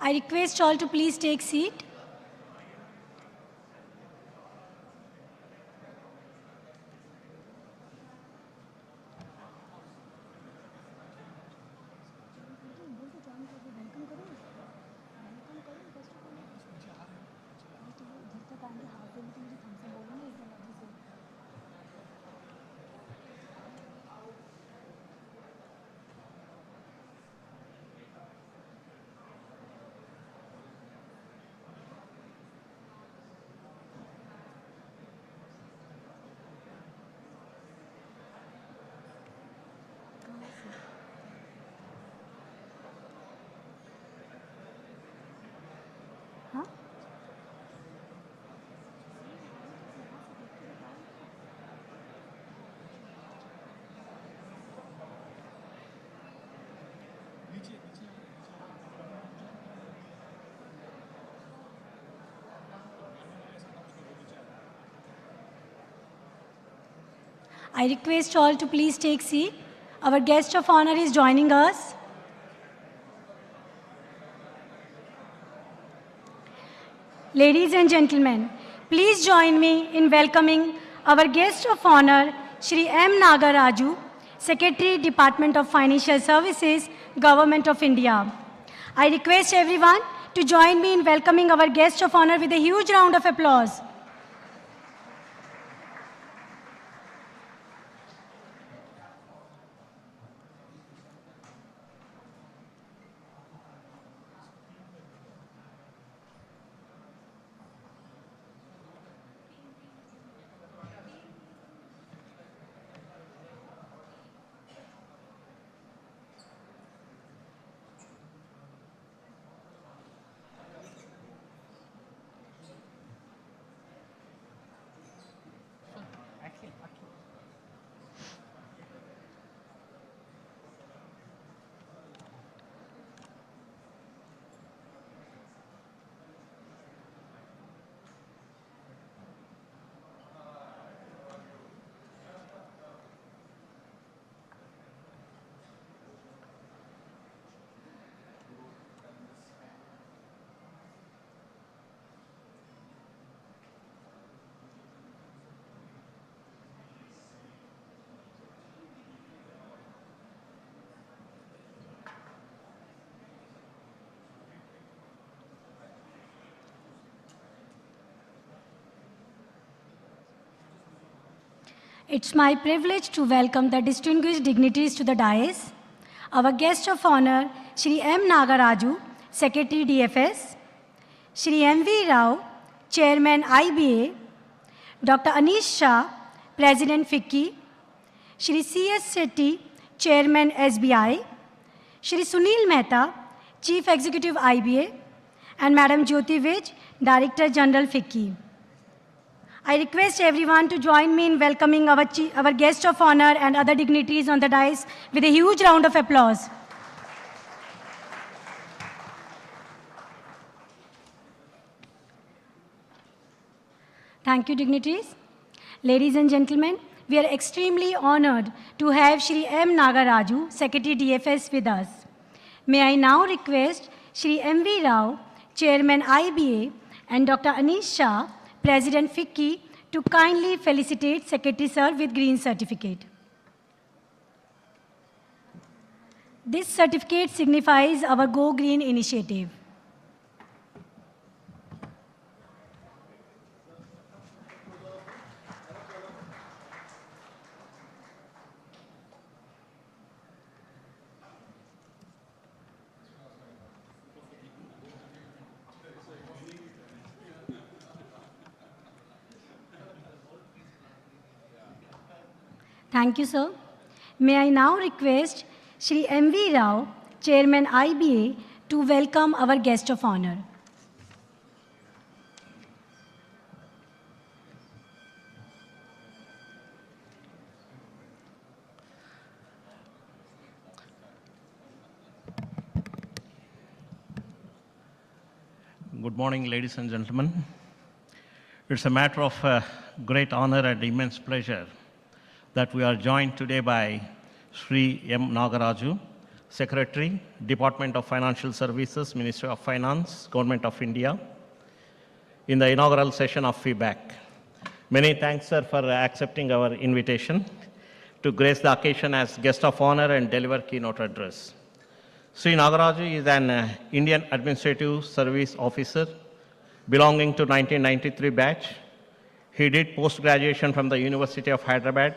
I request all to please take seat. I request all to please take seat. Our guest of honor is joining us. Ladies and gentlemen, please join me in welcoming our guest of honor, Shri M. Nagaraju, Secretary, Department of Financial Services, Government of India. I request everyone to join me in welcoming our guest of honor with a huge round of applause. It's my privilege to welcome the distinguished dignitaries to the dais. Our guest of honor, Shri M. Nagaraju, Secretary DFS, Shri M.V. Rao, Chairman IBA, Dr. Anish Shah, President FICCI, Shri C.S. Shetty, Chairman SBI, Shri Sunil Mehta, Chief Executive IBA, and Madam Jyoti Vij, Director General FICCI. I request everyone to join me in welcoming our guest of honor and other dignitaries on the dais with a huge round of applause. Thank you, dignitaries. Ladies and gentlemen, we are extremely honored to have Shri M. Nagaraju, Secretary DFS, with us. May I now request Shri M.V. Rao, Chairman IBA, and Dr. Anish Shah, President FICCI, to kindly felicitate Secretary Sir with Green Certificate. This certificate signifies our Go Green initiative. Thank you, sir. May I now request Shri M.V. Rao, Chairman IBA, to welcome our guest of honor. Good morning, ladies and gentlemen. It's a matter of great honor and immense pleasure that we are joined today by Sri M. Nagaraju, Secretary, Department of Financial Services, Ministry of Finance, Government of India, in the inaugural session of FIBAC. Many thanks, sir, for accepting our invitation to grace the occasion as guest of honor and deliver keynote address. Sri Nagaraju is an Indian Administrative Service Officer belonging to 1993 batch. He did post-graduation from the University of Hyderabad.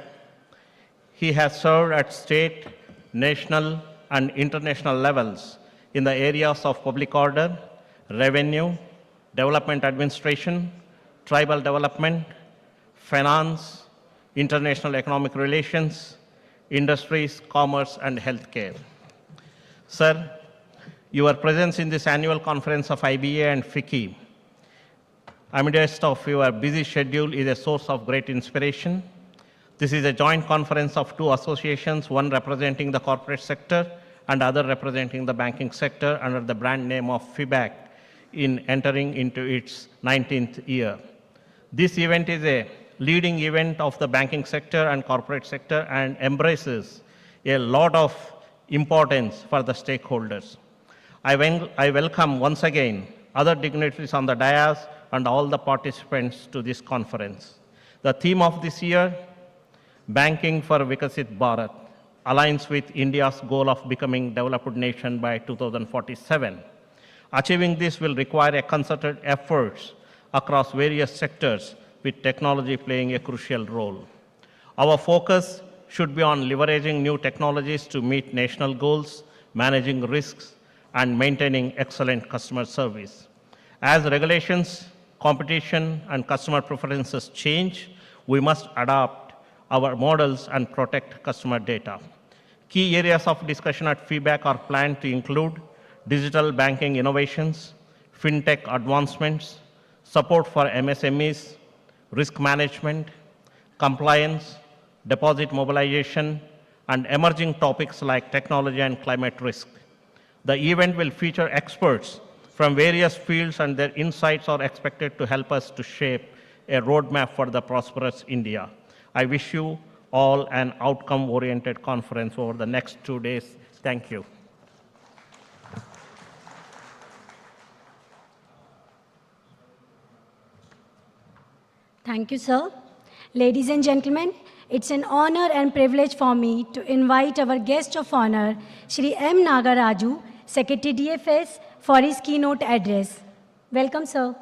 He has served at state, national, and international levels in the areas of public order, revenue, development administration, tribal development, finance, international economic relations, industries, commerce, and healthcare. Sir, your presence in this annual conference of IBA and FICCI, amidst of your busy schedule, is a source of great inspiration. This is a joint conference of two associations, one representing the corporate sector and other representing the banking sector under the brand name of FIBAC, in entering into its 19th year. This event is a leading event of the banking sector and corporate sector and embraces a lot of importance for the stakeholders. I welcome once again other dignitaries on the dais and all the participants to this conference. The theme of this year, Banking for Viksit Bharat, aligns with India's goal of becoming a developed nation by 2047. Achieving this will require a concerted efforts across various sectors, with technology playing a crucial role. Our focus should be on leveraging new technologies to meet national goals, managing risks, and maintaining excellent customer service. As regulations, competition, and customer preferences change, we must adapt our models and protect customer data. Key areas of discussion at FIBAC are planned to include digital banking innovations, fintech advancements, support for MSMEs, risk management, compliance, deposit mobilization, and emerging topics like technology and climate risk. The event will feature experts from various fields, and their insights are expected to help us to shape a roadmap for the prosperous India. I wish you all an outcome-oriented conference over the next 2 days. Thank you. Thank you, sir. Ladies and gentlemen, it's an honor and privilege for me to invite our guest of honor, Shri M. Nagaraju, Secretary DFS, for his keynote address. Welcome, sir.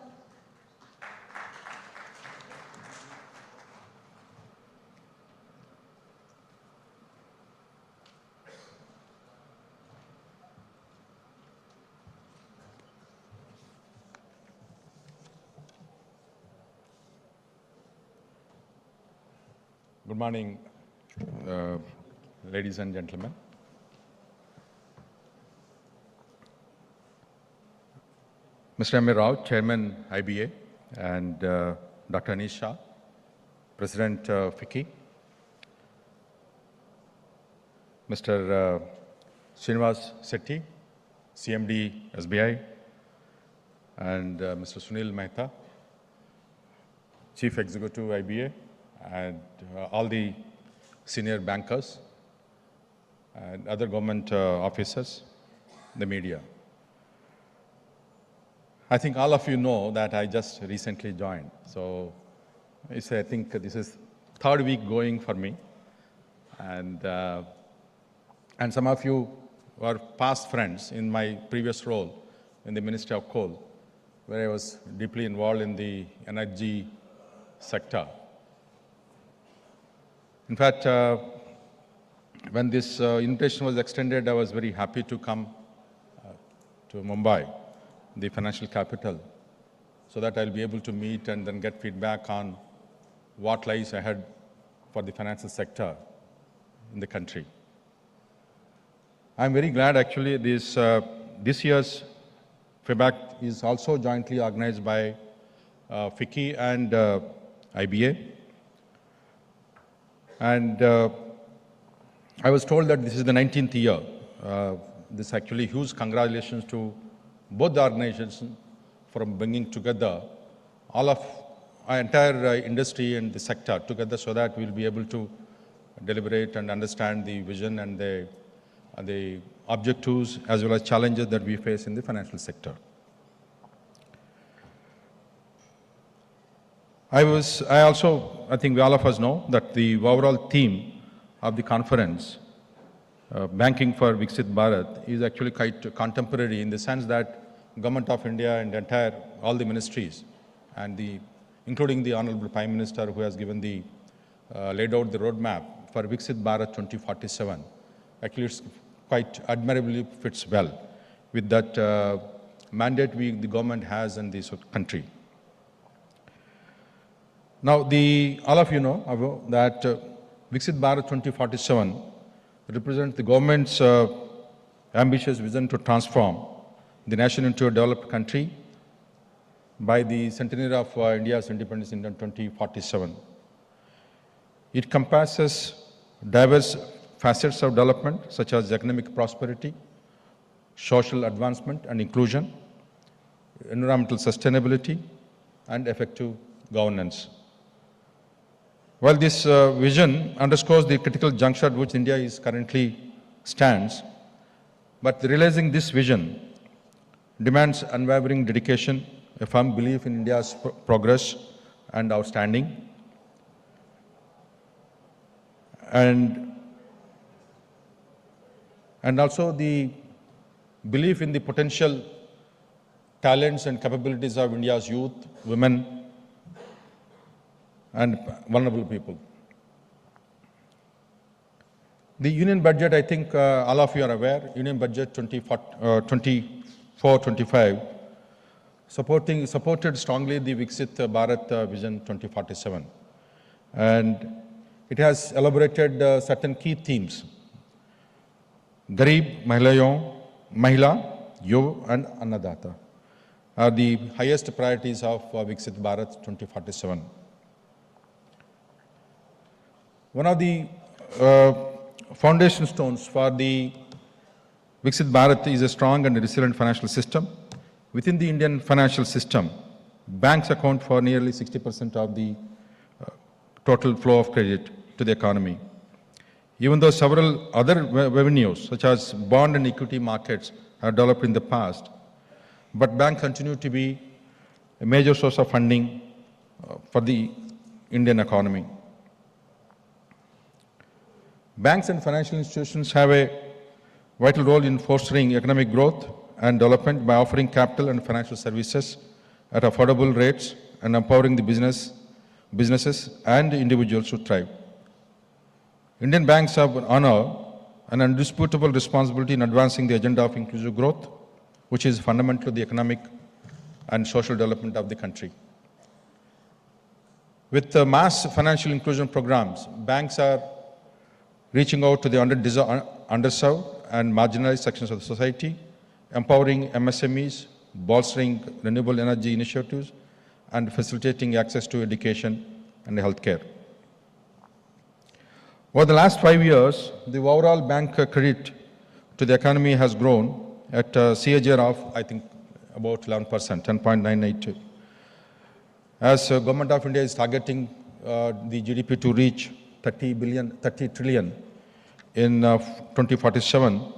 Good morning, ladies and gentlemen. Mr. M. A. Rao, Chairman IBA, and Dr. Anisha, President FICCI, Mr. Srinivas Sethi, CMD SBI, and Mr. Sunil Mehta, Chief Executive IBA, and all the senior bankers and other government officers, the media. I think all of you know that I just recently joined. So I think this is third week going for me. And some of you were past friends in my previous role in the Ministry of Coal, where I was deeply involved in the energy sector. In fact, when this invitation was extended, I was very happy to come to Mumbai, the financial capital, so that I'll be able to meet and then get feedback on what lies ahead for the financial sector in the country. I'm very glad actually this year's FIBAC is also jointly organized by FICCI and IBA. And I was told that this is the 19th year. This actually huge congratulations to both the organizations for bringing together all of our entire industry and the sector together so that we'll be able to deliberate and understand the vision and the objectives as well as challenges that we face in the financial sector. I think all of us know that the overall theme of the conference, Banking for Viksit Bharat, is actually quite contemporary in the sense that Government of India and all the ministries, and including the Honorable Prime Minister who has given laid out the roadmap for Viksit Bharat 2047, actually it's quite admirably fits well with that mandate the government has in this country. Now, all of you know that Viksit Bharat 2047 represents the government's ambitious vision to transform the nation into a developed country by the centenary of India's independence in 2047. It encompasses diverse facets of development such as economic prosperity, social advancement and inclusion, environmental sustainability, and effective governance. While this vision underscores the critical juncture at which India is currently stands, but realizing this vision demands unwavering dedication, a firm belief in India's progress and outstanding, and also the belief in the potential talents and capabilities of India's youth, women, and vulnerable people. The Union Budget, I think all of you are aware, Union Budget 24-25, supported strongly the Viksit Bharat Vision 2047. And it has elaborated certain key themes. Garib, Mahila, Yuv, and Annadata are the highest priorities of Viksit Bharat 2047. One of the foundation stones for the Viksit Bharat is a strong and resilient financial system. Within the Indian financial system, banks account for nearly 60% of the total flow of credit to the economy. Even though several other revenues, such as bond and equity markets, have developed in the past, but banks continue to be a major source of funding for the Indian economy. Banks and financial institutions have a vital role in fostering economic growth and development by offering capital and financial services at affordable rates and empowering the businesses and individuals to thrive. Indian banks have an honor and undisputable responsibility in advancing the agenda of inclusive growth, which is fundamental to the economic and social development of the country. With the mass financial inclusion programs, banks are reaching out to the underserved and marginalized sections of the society, empowering MSMEs, bolstering renewable energy initiatives, and facilitating access to education and healthcare. Over the last 5 years, the overall bank credit to the economy has grown at a CAGR of, I think, about 11%, 10.982. As Government of India is targeting the GDP to reach 30 trillion in 2047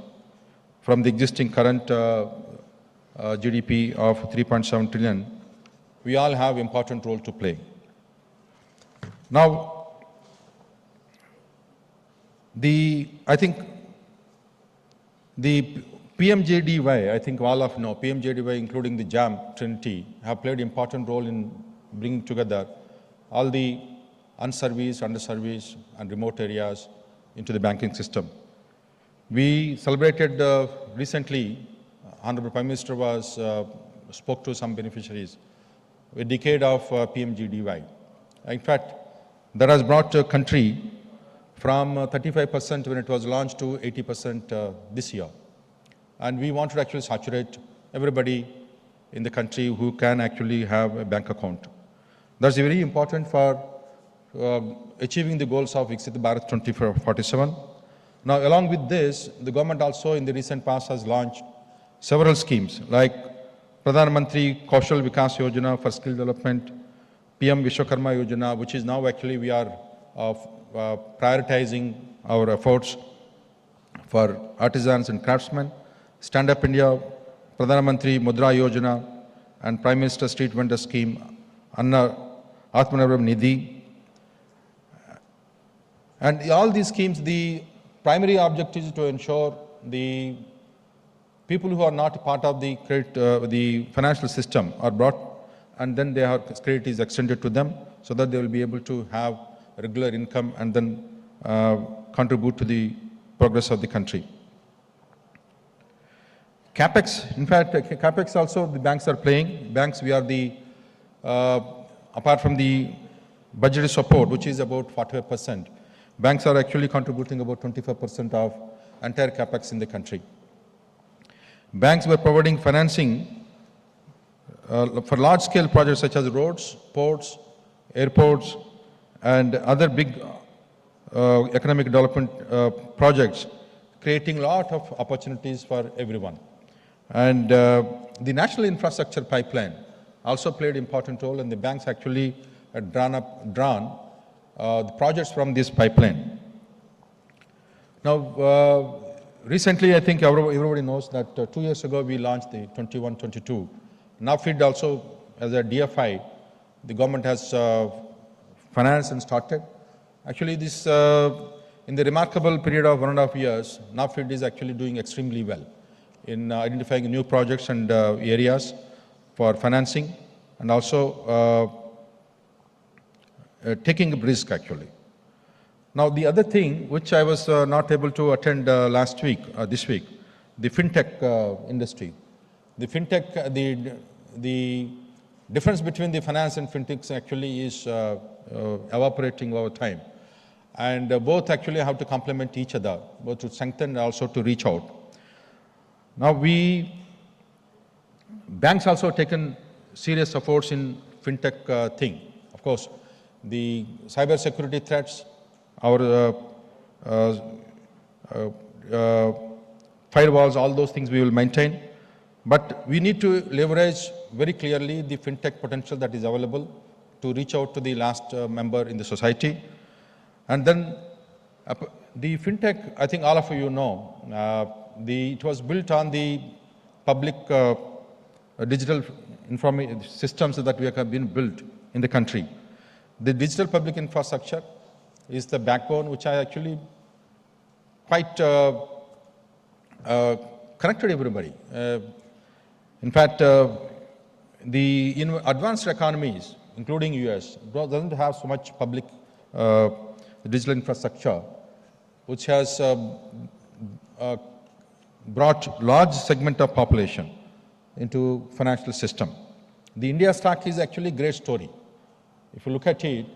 from the existing current GDP of 3.7 trillion, we all have important role to play. Now, I think the PMJDY, I think all of you know, PMJDY including the JAM Trinity have played important role in bringing together all the unserviced, underserviced and remote areas into the banking system. We celebrated recently, Honorable Prime Minister spoke to some beneficiaries, a decade of PMJDY. In fact, that has brought the country from 35% when it was launched to 80% this year. And we want to actually saturate everybody in the country who can actually have a bank account. That's very important for achieving the goals of Viksit Bharat 2047. Now, along with this, the government also in the recent past has launched several schemes like Pradhan Mantri Kaushal Vikas Yojana for skill development, PM Vishwakarma Yojana, which is now actually we are prioritizing our efforts for artisans and craftsmen, Stand Up India, Pradhan Mantri Mudra Yojana, and Prime Minister Street Vendor Scheme, Atmanirbhar Nidhi. And all these schemes, the primary objective is to ensure the people who are not part of the credit, the financial system are brought, and then their credit is extended to them so that they will be able to have regular income and then contribute to the progress of the country. CapEx, in fact, CapEx also the banks are playing. Banks, we are the, apart from the budgetary support, which is about 45%, banks are actually contributing about 25% of entire CapEx in the country. Banks were providing financing for large-scale projects such as roads, ports, airports, and other big economic development projects, creating a lot of opportunities for everyone. And the national infrastructure pipeline also played an important role, and the banks actually had drawn the projects from this pipeline. Now, recently, I think everybody knows that 2 years ago we launched the 21-22. NAFID also, as a DFI, the government has financed and started. Actually, this in the remarkable period of 1.5 years, NAFID is actually doing extremely well in identifying new projects and areas for financing, and also taking a risk actually. Now, the other thing which I was not able to attend last week, this week, the fintech industry. The fintech, the difference between the finance and fintechs actually is evaporating over time. And both actually have to complement each other, both to strengthen and also to reach out. Now, banks also taken serious efforts in fintech thing. Of course, the cyber security threats, our firewalls, all those things we will maintain. But we need to leverage very clearly the fintech potential that is available to reach out to the last member in the society. And then the fintech, I think all of you know, it was built on the public digital information systems that we have been built in the country. The digital public infrastructure is the backbone which I actually quite connected everybody. In fact, the advanced economies, including US, doesn't have so much public digital infrastructure, which has brought large segment of population into financial system. The India stock is actually a great story. If you look at it,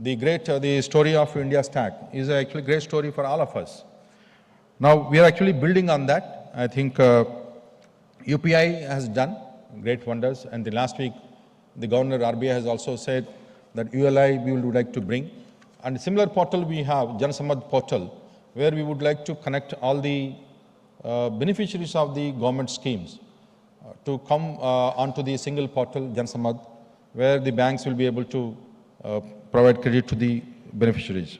the story of India Stack is actually a great story for all of us. Now, we are actually building on that. I think UPI has done great wonders, and the last week, the Governor RBI has also said that ULI we would like to bring. And a similar portal we have, Jan Samad portal, where we would like to connect all the beneficiaries of the government schemes to come onto the single portal, Jan Samad, where the banks will be able to provide credit to the beneficiaries.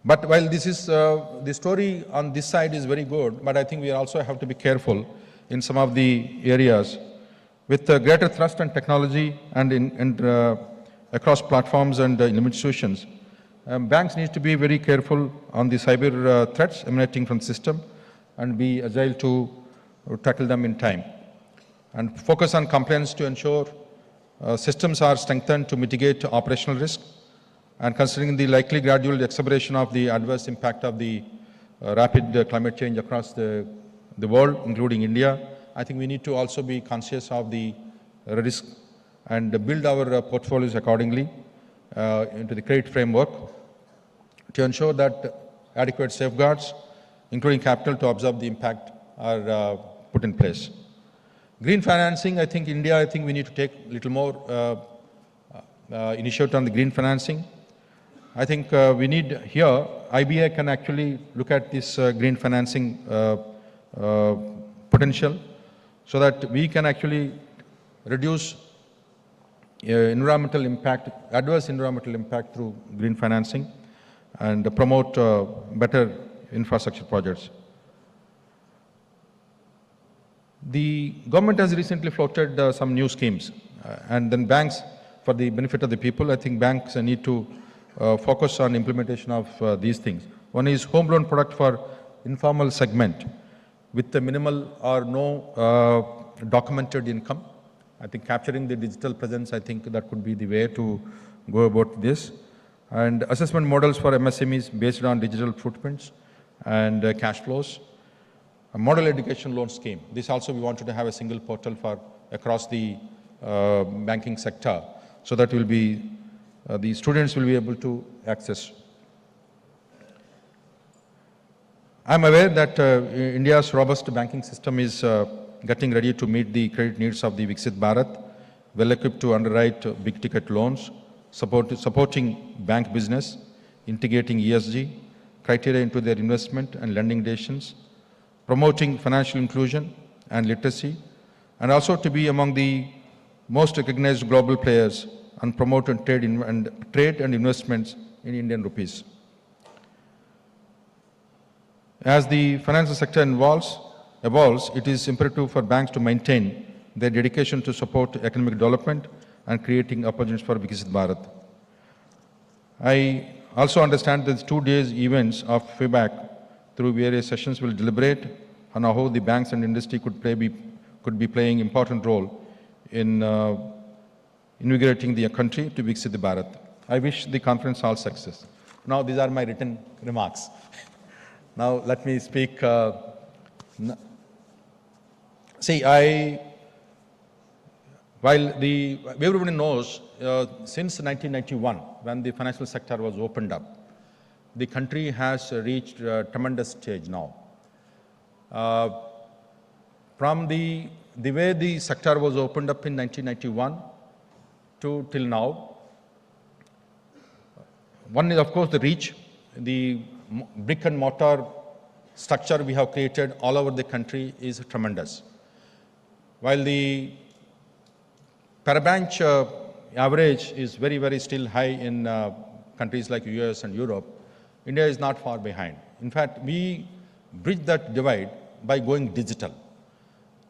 But while this is, the story on this side is very good, but I think we also have to be careful in some of the areas. With greater thrust on technology and across platforms and institutions, banks need to be very careful on the cyber threats emanating from the system and be agile to tackle them in time. And focus on compliance to ensure systems are strengthened to mitigate operational risk. And considering the likely gradual acceleration of the adverse impact of the rapid climate change across the world, including India, I think we need to also be conscious of the risk and build our portfolios accordingly into the credit framework to ensure that adequate safeguards, including capital to absorb the impact, are put in place. Green financing, I think India, we need to take a little more initiative on the green financing. I think we need here, IBA can actually look at this green financing potential so that we can actually reduce environmental impact, adverse environmental impact through green financing and promote better infrastructure projects. The government has recently floated some new schemes and then banks, for the benefit of the people, I think banks need to focus on implementation of these things. One is home loan product for informal segment with the minimal or no documented income. I think capturing the digital presence, I think that could be the way to go about this. And assessment models for MSMEs based on digital footprints and cash flows. A model education loan scheme. This also we wanted to have a single portal for across the banking sector so that will be the students will be able to access. I'm aware that India's robust banking system is getting ready to meet the credit needs of the Viksit Bharat, well equipped to underwrite big ticket loans, supporting bank business, integrating ESG criteria into their investment and lending decisions, promoting financial inclusion and literacy, and also to be among the most recognized global players and promote trade and investments in Indian rupees. As the financial sector evolves, it is imperative for banks to maintain their dedication to support economic development and creating opportunities for Viksit Bharat. I also understand that 2 days events of FIBAC through various sessions will deliberate on how the banks and industry could be playing important role in inaugurating the country to Viksit Bharat. I wish the conference all success. Now these are my written remarks. Now let me speak. While everybody knows, since 1991, when the financial sector was opened up, the country has reached a tremendous stage now. From the way the sector was opened up in 1991 till now, one is of course the reach, the brick and mortar structure we have created all over the country is tremendous. While the per branch average is very, very still high in countries like US and Europe, India is not far behind. In fact, we bridge that divide by going digital.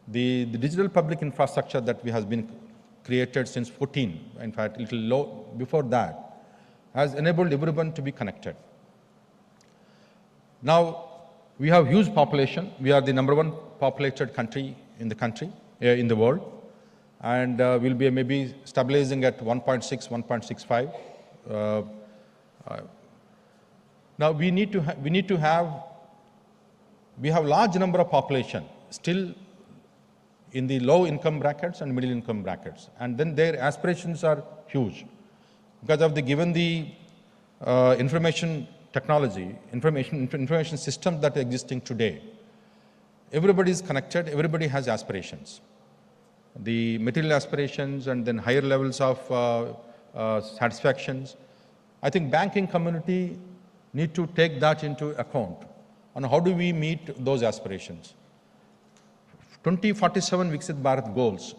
The digital public infrastructure that has been created since 14, in fact, a little low before that, has enabled everyone to be connected. Now, we have huge population. We are the #1 populated country in the world, and we'll be maybe stabilizing at 1.6, 1.65. Now, we have large number of population. Still, in the low income brackets and middle income brackets. And then their aspirations are huge because of given the information technology, information systems that are existing today. Everybody is connected, everybody has aspirations. The material aspirations and then higher levels of satisfactions. I think banking community need to take that into account on how do we meet those aspirations. 2047 Viksit Bharat goals,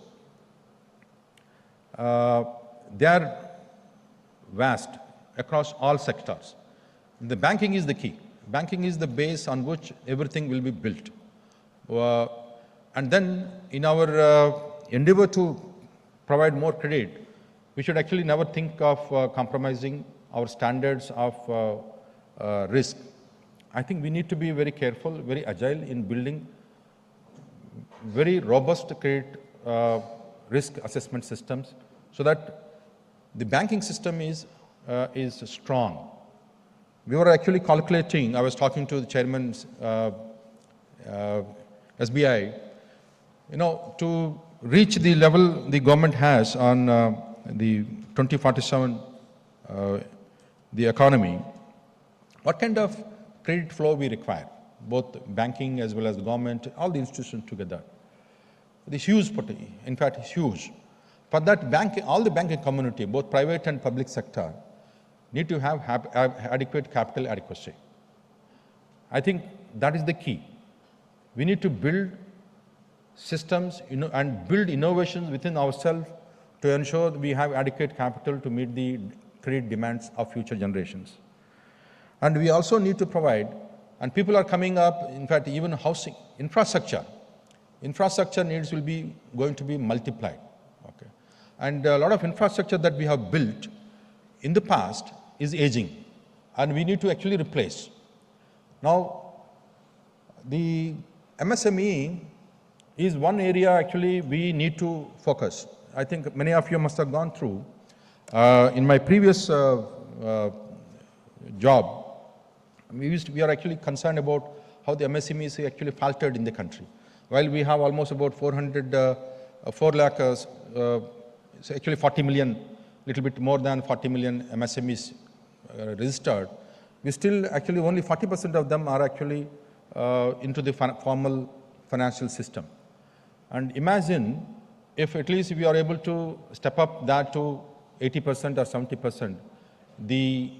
they are vast across all sectors. The banking is the key. Banking is the base on which everything will be built. And then in our endeavor to provide more credit, we should actually never think of compromising our standards of risk. I think we need to be very careful, very agile in building very robust credit risk assessment systems so that the banking system is strong. We were actually calculating, I was talking to the chairman SBI, to reach the level the government has on the 2047, the economy, what kind of credit flow we require, both banking as well as the government, all the institutions together. It's huge, in fact, it's huge. For that, all the banking community, both private and public sector, need to have adequate capital adequacy. I think that is the key. We need to build systems and build innovations within ourselves to ensure that we have adequate capital to meet the credit demands of future generations. And we also need to provide, and people are coming up, in fact, even housing, infrastructure needs will be going to be multiplied. Okay. And a lot of infrastructure that we have built in the past is aging, and we need to actually replace. Now, the MSME is one area actually we need to focus. I think many of you must have gone through. In my previous job, we are actually concerned about how the MSME is actually faltered in the country. While we have almost about 4 lakh, so actually 40 million, little bit more than 40 million MSMEs registered, we still actually only 40% of them are actually into the formal financial system. And imagine if at least we are able to step up that to 80% or 70%, the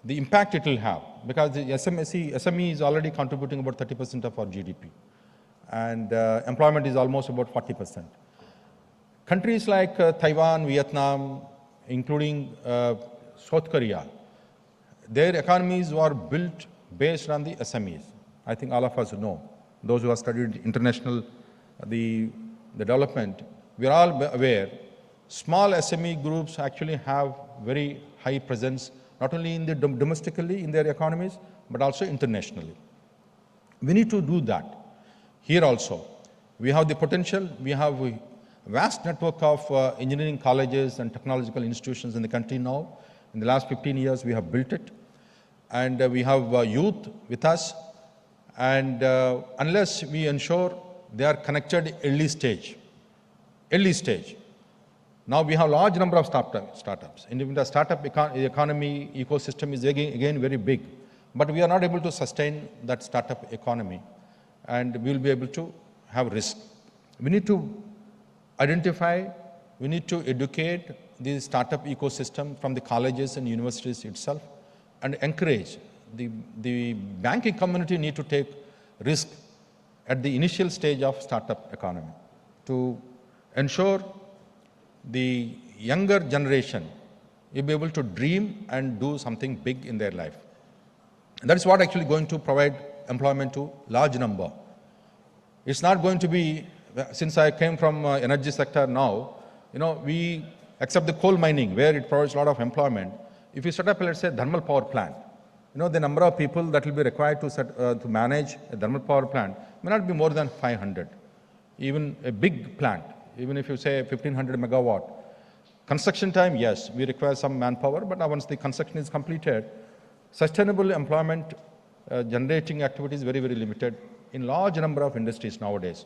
impact it will have, because the SME is already contributing about 30% of our GDP, and employment is almost about 40%. Countries like Taiwan, Vietnam, including South Korea, their economies were built based on the SMEs. I think all of us know, those who have studied international, the development, we are all aware, small SME groups actually have very high presence, not only in the domestically in their economies, but also internationally. We need to do that. Here also, we have the potential, we have a vast network of engineering colleges and technological institutions in the country now. In the last 15 years, we have built it. And we have youth with us. And unless we ensure they are connected early stage. Now we have a large number of startups. And even the startup economy ecosystem is again very big. But we are not able to sustain that startup economy. And we will be able to have risk. We need to identify, we need to educate the startup ecosystem from the colleges and universities itself, and encourage the banking community need to take risk at the initial stage of startup economy to ensure the younger generation will be able to dream and do something big in their life. And that is what actually going to provide employment to large number. It's not going to be, since I came from energy sector now, we except the coal mining where it provides a lot of employment. If you set up, let's say, thermal power plant, the number of people that will be required to manage a thermal power plant may not be more than 500. Even a big plant, even if you say 1500 megawatt. Construction time, yes, we require some manpower, but once the construction is completed, sustainable employment generating activity is very, very limited in large number of industries nowadays.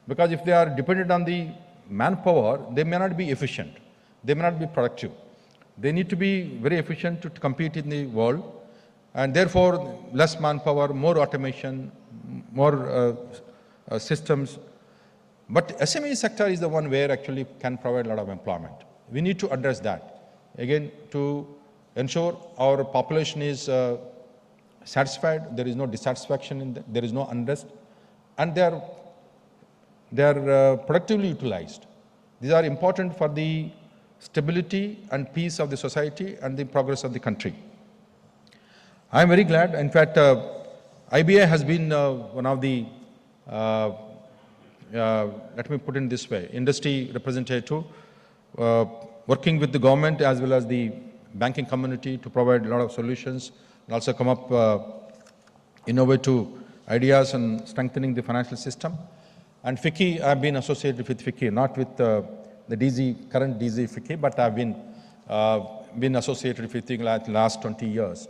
Because if they are dependent on the manpower, they may not be efficient. They may not be productive. They need to be very efficient to compete in the world, and therefore less manpower, more automation, more systems. But SME sector is the one where actually can provide a lot of employment. We need to address that. Again, to ensure our population is satisfied, there is no dissatisfaction, there is no unrest, and they are productively utilized. These are important for the stability and peace of the society and the progress of the country. I am very glad. In fact, IBA has been one of the, let me put it this way, industry representative, working with the government as well as the banking community to provide a lot of solutions and also come up innovative ideas and strengthening the financial system. And FICCI, I've been associated with FICCI, not with the current DZ FICCI, but I've been associated with FICCI like the last 20 years.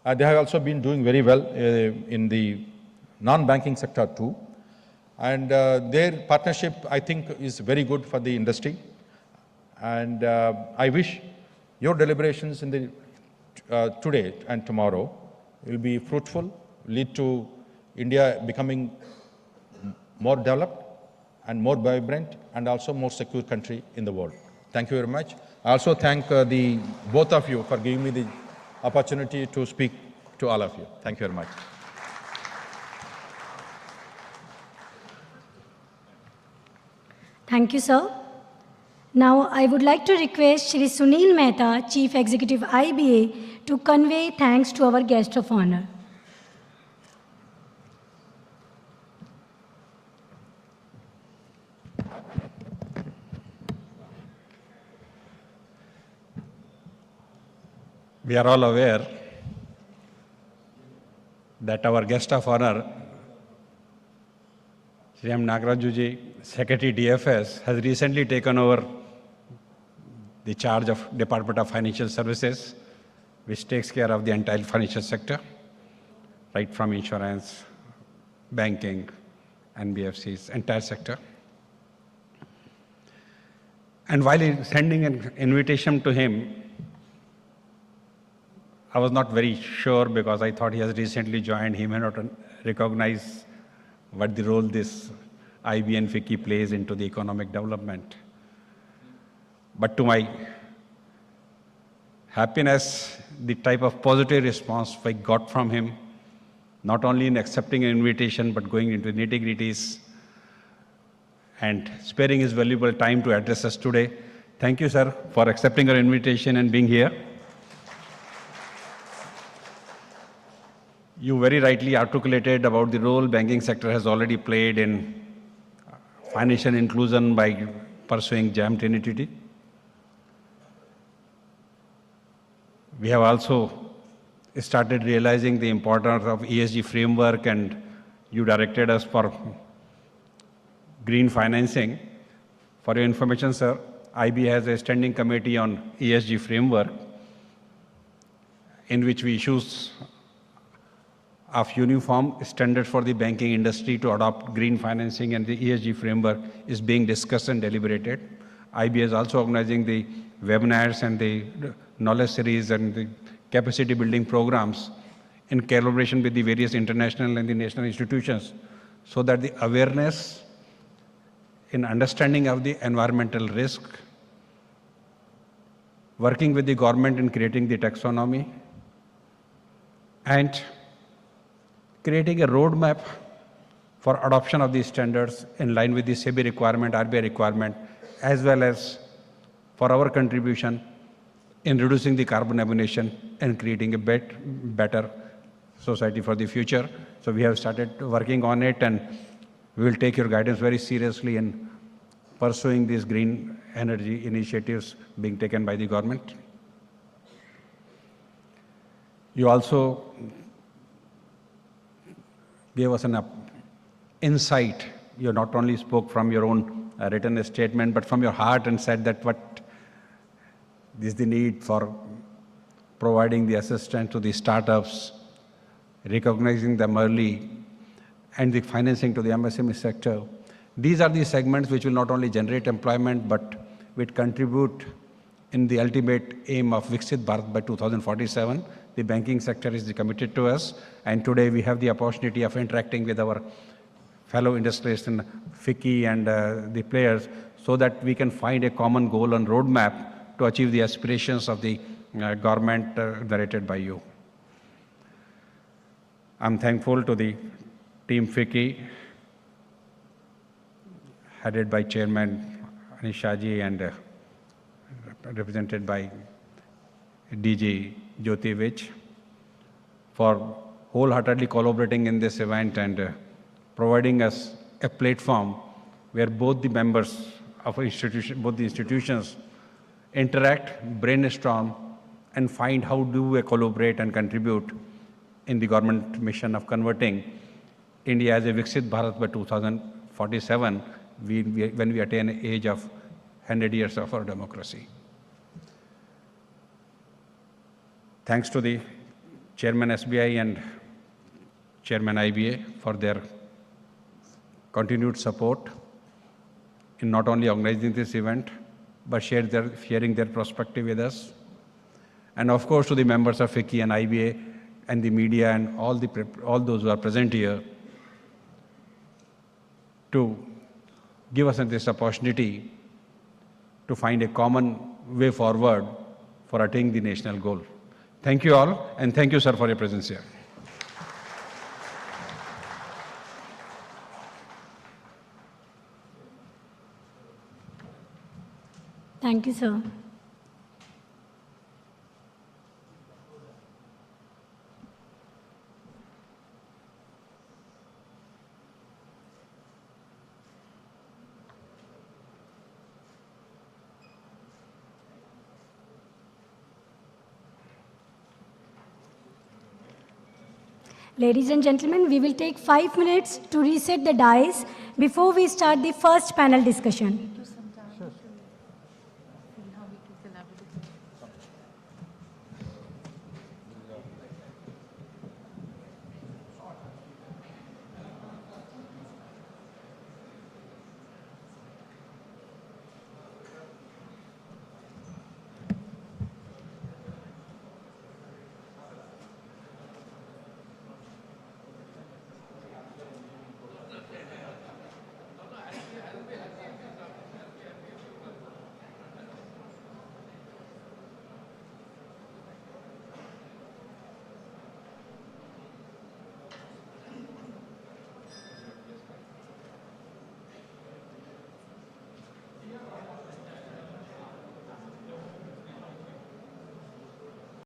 They have also been doing very well in the non-banking sector too. And their partnership, I think, is very good for the industry. And I wish your deliberations in the today and tomorrow will be fruitful, lead to India becoming more developed and more vibrant and also more secure country in the world. Thank you very much. I also thank both of you for giving me the opportunity to speak to all of you. Thank you very much. Thank you, sir. Now, I would like to request Shri Sunil Mehta, Chief Executive IBA, to convey thanks to our guest of honor. We are all aware that our guest of honor, Shri M. Nagarajuji, Secretary DFS, has recently taken over the charge of Department of Financial Services, which takes care of the entire financial sector, right from insurance, banking, NBFCs, entire sector. And while sending an invitation to him, I was not very sure because I thought he has recently joined. He may not recognize what the role this IB and FICCI plays into the economic development. But to my happiness, the type of positive response I got from him, not only in accepting an invitation, but going into nitty-gritties and sparing his valuable time to address us today. Thank you, sir, for accepting our invitation and being here. You very rightly articulated about the role banking sector has already played in financial inclusion by pursuing JAM Trinity. We have also started realizing the importance of ESG framework, and you directed us for green financing. For your information, sir, IB has a standing committee on ESG framework in which we issue of uniform standards for the banking industry to adopt green financing, and the ESG framework is being discussed and deliberated. IB is also organizing the webinars and the knowledge series and the capacity building programs in collaboration with the various international and the national institutions, so that the awareness in understanding of the environmental risk, working with the government in creating the taxonomy, and creating a roadmap for adoption of these standards in line with the SEBI requirement, RBI requirement, as well as for our contribution in reducing the carbon emission and creating a better society for the future. So we have started working on it, and we will take your guidance very seriously in pursuing these green energy initiatives being taken by the government. You also gave us an insight. You not only spoke from your own written statement, but from your heart, and said that what is the need for providing the assistance to the startups, recognizing them early, and the financing to the MSME sector. These are the segments which will not only generate employment, but will contribute in the ultimate aim of Viksit Bharat by 2047. The banking sector is committed to us, and today we have the opportunity of interacting with our fellow industrialists in FICCI and the players, so that we can find a common goal and roadmap to achieve the aspirations of the government narrated by you. I'm thankful to the team FICCI, headed by Chairman Anisha ji and represented by DG Jyotivich, for wholeheartedly collaborating in this event and providing us a platform where both the members of both the institutions interact, brainstorm, and find how do we collaborate and contribute in the government mission of converting India as a Viksit Bharat by 2047, when we attain an age of 100 years of our democracy. Thanks to the Chairman SBI and Chairman IBA for their continued support in not only organizing this event, but sharing their perspective with us. And of course, to the members of FICCI and IBA and the media and all those who are present here, to give us this opportunity to find a common way forward for attaining the national goal. Thank you all, and thank you, sir, for your presence here. Thank you, sir. Ladies and gentlemen, we will take 5 minutes to reset the dais before we start the first panel discussion.